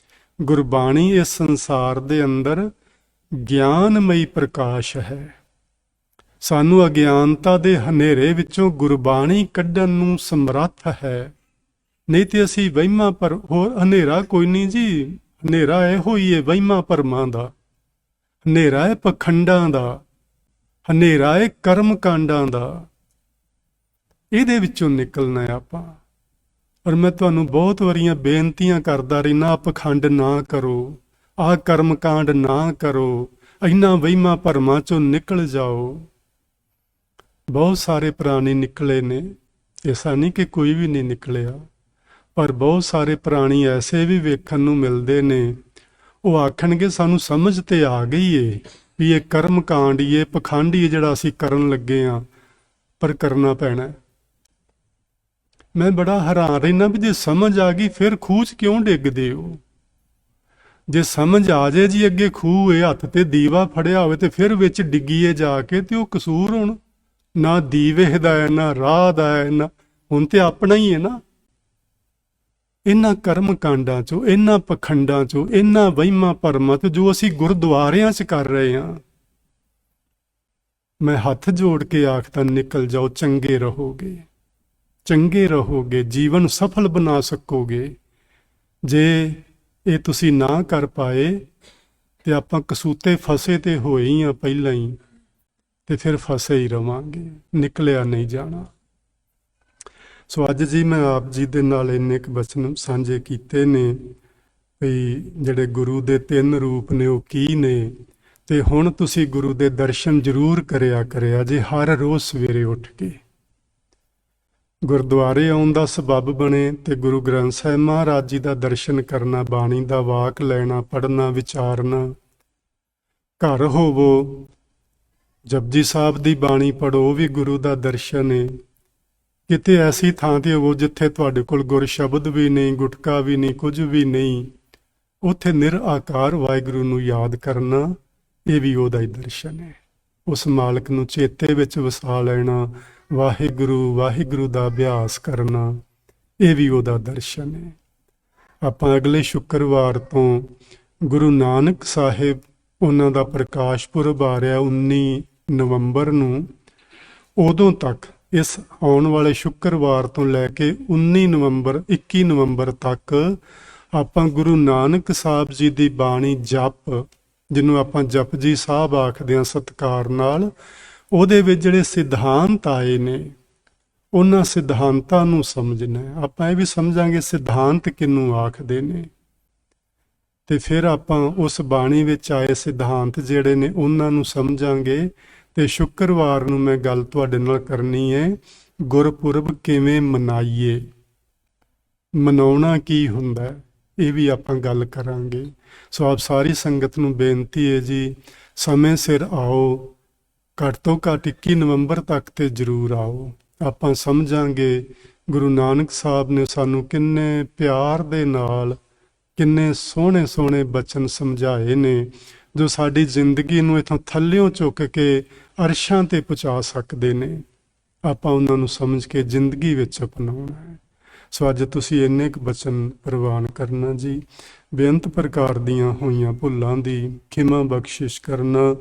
ਗੁਰਬਾਣੀ ਇਸ ਸੰਸਾਰ ਦੇ ਅੰਦਰ ਗਿਆਨਮਈ ਪ੍ਰਕਾਸ਼ ਹੈ। ਸਾਨੂੰ ਅਗਿਆਨਤਾ ਦੇ ਹਨੇਰੇ ਵਿੱਚੋਂ ਗੁਰਬਾਣੀ ਕੱਢਣ ਨੂੰ ਸਮਰੱਥ ਹੈ। ਨਹੀਂ ਤੇ ਅਸੀਂ ਵਹਿਮਾਂ ਪਰ, ਹੋਰ ਹਨੇਰਾ ਕੋਈ ਨਹੀਂ ਜੀ, ਹਨੇਰਾ ਇਹੋ ਹੀ ਹੈ ਵਹਿਮਾਂ ਭਰਮਾਂ ਦਾ, ਹਨੇਰਾ ਹੈ ਪਖੰਡਾਂ ਦਾ, ਹਨੇਰਾ ਹੈ ਕਰਮ ਕਾਂਡਾਂ ਦਾ। ਇਹਦੇ ਵਿੱਚੋਂ ਨਿਕਲਣਾ ਹੈ ਆਪਾਂ। ਔਰ ਮੈਂ ਤੁਹਾਨੂੰ ਬਹੁਤ ਵਾਰੀਆਂ ਬੇਨਤੀਆਂ ਕਰਦਾ ਰਹਿਣਾ, ਆਹ ਪਖੰਡ ਨਾ ਕਰੋ, ਆਹ ਕਰਮ ਕਾਂਡ ਨਾ ਕਰੋ, ਇਹਨਾਂ ਵਹਿਮਾਂ ਭਰਮਾਂ ਚੋਂ ਨਿਕਲ ਜਾਓ। ਬਹੁਤ ਸਾਰੇ ਪ੍ਰਾਣੀ ਨਿਕਲੇ ਨੇ, ਐਸਾ ਨਹੀਂ ਕਿ ਕੋਈ ਵੀ ਨਹੀਂ ਨਿਕਲਿਆ, ਪਰ ਬਹੁਤ ਸਾਰੇ ਪ੍ਰਾਣੀ ਐਸੇ ਵੀ ਵੇਖਣ ਨੂੰ ਮਿਲਦੇ ਨੇ, ਉਹ ਆਖਣਗੇ ਸਾਨੂੰ ਸਮਝ ਤੇ ਆ ਗਈ ਏ ਵੀ ਇਹ ਕਰਮ ਕਾਂਡ ਹੀ, ਇਹ ਪਖੰਡ ਹੀ ਜਿਹੜਾ ਅਸੀਂ ਕਰਨ ਲੱਗੇ ਹਾਂ, ਪਰ ਕਰਨਾ ਪੈਣਾ। ਮੈਂ ਬੜਾ ਹੈਰਾਨ ਰਹਿਣਾ ਵੀ ਜੇ ਸਮਝ ਆ ਗਈ ਫਿਰ ਖੂਹ 'ਚ ਕਿਉਂ ਡਿੱਗਦੇ ਹੋ? ਜੇ ਸਮਝ ਆ ਜੇ ਜੀ ਅੱਗੇ ਖੂਹ ਏ, ਹੱਥ ਤੇ ਦੀਵਾ ਫੜਿਆ ਹੋਵੇ ਤੇ ਫਿਰ ਵਿੱਚ ਡਿੱਗੀਏ ਜਾ ਕੇ, ਤੇ ਉਹ ਕਸੂਰ ਹੁਣ ਨਾ ਦੀਵੇ ਦਾ ਹੈ ਨਾ ਰਾਹ ਦਾ ਹੈ, ਨਾ ਹੁਣ ਤੇ ਆਪਣਾ ਹੀ ਹੈ ਨਾ। ਇਹਨਾਂ ਕਰਮ ਕਾਂਡਾਂ ਚੋਂ, ਇਹਨਾਂ ਪਖੰਡਾਂ ਚੋਂ, ਇਹਨਾਂ ਵਹਿਮਾਂ ਭਰਮਾਂ ਤੋਂ ਜੋ ਅਸੀਂ ਗੁਰਦੁਆਰਿਆਂ 'ਚ ਕਰ ਰਹੇ ਹਾਂ, ਮੈਂ ਹੱਥ ਜੋੜ ਕੇ ਆਖਦਾ ਨਿਕਲ ਜਾਓ। ਚੰਗੇ ਰਹੋਗੇ, ਚੰਗੇ ਰਹੋਗੇ, ਜੀਵਨ ਸਫਲ ਬਣਾ ਸਕੋਗੇ। ਜੇ ਇਹ ਤੁਸੀਂ ਨਾ ਕਰ ਪਾਏ ਤੇ ਆਪਾਂ ਕਸੂਤੇ ਫਸੇ ਤੇ ਹੋਏ ਹੀ ਆ ਪਹਿਲਾਂ ਹੀ, ਤੇ ਫਿਰ ਫਸੇ ਹੀ ਰਵਾਂਗੇ, ਨਿਕਲਿਆ ਨਹੀਂ ਜਾਣਾ। ਸੋ ਅੱਜ ਜੀ ਮੈਂ ਆਪ ਜੀ ਦੇ ਨਾਲ ਇੰਨੇ ਕੁ ਬਚਨ ਸਾਂਝੇ ਕੀਤੇ ਨੇ ਵੀ ਜਿਹੜੇ ਗੁਰੂ ਦੇ 3 ਰੂਪ ਨੇ ਉਹ ਕੀ ਨੇ। ਤੇ ਹੁਣ ਤੁਸੀਂ ਗੁਰੂ ਦੇ ਦਰਸ਼ਨ ਜ਼ਰੂਰ ਕਰਿਆ ਜੇ ਹਰ ਰੋਜ਼ ਸਵੇਰੇ ਉੱਠ ਕੇ। ਗੁਰਦੁਆਰੇ ਆਉਣ ਦਾ ਸਬੱਬ ਬਣੇ ਤੇ ਗੁਰੂ ਗ੍ਰੰਥ ਸਾਹਿਬ ਮਹਾਰਾਜ ਜੀ ਦਾ ਦਰਸ਼ਨ ਕਰਨਾ, ਬਾਣੀ ਦਾ ਵਾਕ ਲੈਣਾ, ਪੜ੍ਹਨਾ, ਵਿਚਾਰਨਾ। ਘਰ ਹੋਵੋ, ਜਪਜੀ ਸਾਹਿਬ ਦੀ ਬਾਣੀ ਪੜ੍ਹੋ, ਉਹ ਵੀ ਗੁਰੂ ਦਾ ਦਰਸ਼ਨ ਹੈ। ਕਿਤੇ ਐਸੀ ਥਾਂ ਤੇ ਹੋਵੋ ਜਿੱਥੇ ਤੁਹਾਡੇ ਕੋਲ ਗੁਰ ਸ਼ਬਦ ਵੀ ਨਹੀਂ, ਗੁਟਕਾ ਵੀ ਨਹੀਂ, ਕੁਝ ਵੀ ਨਹੀਂ, ਉੱਥੇ ਨਿਰਆਕਾਰ ਵਾਹਿਗੁਰੂ ਨੂੰ ਯਾਦ ਕਰਨਾ, ਇਹ ਵੀ ਉਹਦਾ ਹੀ ਦਰਸ਼ਨ ਹੈ। ਉਸ ਮਾਲਕ ਨੂੰ ਚੇਤੇ ਵਿੱਚ ਵਸਾ ਲੈਣਾ, ਵਾਹਿਗੁਰੂ ਵਾਹਿਗੁਰੂ ਦਾ ਅਭਿਆਸ ਕਰਨਾ, ਇਹ ਵੀ ਉਹਦਾ ਦਰਸ਼ਨ ਹੈ। ਆਪਾਂ ਅਗਲੇ ਸ਼ੁੱਕਰਵਾਰ ਤੋਂ ਗੁਰੂ ਨਾਨਕ ਸਾਹਿਬ, ਉਹਨਾਂ ਦਾ ਪ੍ਰਕਾਸ਼ ਪੁਰਬ ਆ ਰਿਹਾ 19 ਨਵੰਬਰ ਨੂੰ, ਉਦੋਂ ਤੱਕ ਇਸ ਆਉਣ ਵਾਲੇ ਸ਼ੁੱਕਰਵਾਰ ਤੋਂ ਲੈ ਕੇ 19 ਨਵੰਬਰ 21 ਨਵੰਬਰ ਤੱਕ ਆਪਾਂ ਗੁਰੂ ਨਾਨਕ ਸਾਹਿਬ ਜੀ ਦੀ ਬਾਣੀ ਜਪ, ਜਿਹਨੂੰ ਆਪਾਂ ਜਪਜੀ ਸਾਹਿਬ ਆਖਦੇ ਹਾਂ ਸਤਿਕਾਰ ਨਾਲ, ਉਹਦੇ ਵਿੱਚ ਜਿਹੜੇ ਸਿਧਾਂਤ ਆਏ ਨੇ ਉਹਨਾਂ ਸਿਧਾਂਤਾਂ ਨੂੰ ਸਮਝਣਾ। ਆਪਾਂ ਇਹ ਵੀ ਸਮਝਾਂਗੇ ਸਿਧਾਂਤ ਕਿਹਨੂੰ ਆਖਦੇ ਨੇ, ਤੇ ਫਿਰ ਆਪਾਂ ਉਸ ਬਾਣੀ ਵਿੱਚ ਆਏ ਸਿਧਾਂਤ ਜਿਹੜੇ ਨੇ ਉਹਨਾਂ ਨੂੰ ਸਮਝਾਂਗੇ। ਤੇ ਸ਼ੁੱਕਰਵਾਰ ਨੂੰ ਮੈਂ ਗੱਲ ਤੁਹਾਡੇ ਨਾਲ ਕਰਨੀ ਹੈ, ਗੁਰਪੁਰਬ ਕਿਵੇਂ ਮਨਾਈਏ, ਮਨਾਉਣਾ ਕੀ ਹੁੰਦਾ, ਇਹ ਵੀ ਆਪਾਂ ਗੱਲ ਕਰਾਂਗੇ। ਸੋ ਆਪ ਸਾਰੀ ਸੰਗਤ ਨੂੰ ਬੇਨਤੀ ਹੈ ਜੀ, ਸਮੇਂ ਸਿਰ ਆਓ, ਘੱਟ ਤੋਂ ਘੱਟ 21 ਨਵੰਬਰ ਤੱਕ ਤੇ ਜ਼ਰੂਰ ਆਓ। ਆਪਾਂ ਸਮਝਾਂਗੇ ਗੁਰੂ ਨਾਨਕ ਸਾਹਿਬ ਨੇ ਸਾਨੂੰ ਕਿੰਨੇ ਪਿਆਰ ਦੇ ਨਾਲ, ਕਿੰਨੇ ਸੋਹਣੇ ਸੋਹਣੇ ਬਚਨ ਸਮਝਾਏ ਨੇ, ਜੋ ਸਾਡੀ ਜ਼ਿੰਦਗੀ ਨੂੰ ਇੱਥੋਂ ਥੱਲਿਓਂ ਚੁੱਕ ਕੇ ਅਰਸ਼ਾਂ ਤੇ ਪਹੁੰਚਾ ਸਕਦੇ ਨੇ। ਆਪਾਂ ਉਹਨਾਂ ਨੂੰ ਸਮਝ ਕੇ ਜ਼ਿੰਦਗੀ ਵਿੱਚ ਅਪਣਾਉਣਾ ਹੈ। ਸੋ ਅੱਜ ਤੁਸੀਂ ਇੰਨੇ ਕੁ ਬਚਨ ਪ੍ਰਵਾਨ ਕਰਨਾ ਜੀ। ਬੇਅੰਤ ਪ੍ਰਕਾਰ ਦੀਆਂ ਹੋਈਆਂ ਭੁੱਲਾਂ ਦੀ ਖਿਮਾ ਬਖਸ਼ਿਸ਼ ਕਰਨਾ।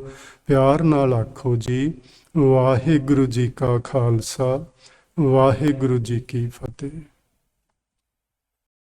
ਪਿਆਰ ਨਾਲ ਆਖੋ ਜੀ, ਵਾਹਿਗੁਰੂ ਜੀ ਕਾ ਖਾਲਸਾ, ਵਾਹਿਗੁਰੂ ਜੀ ਕੀ ਫਤਿਹ।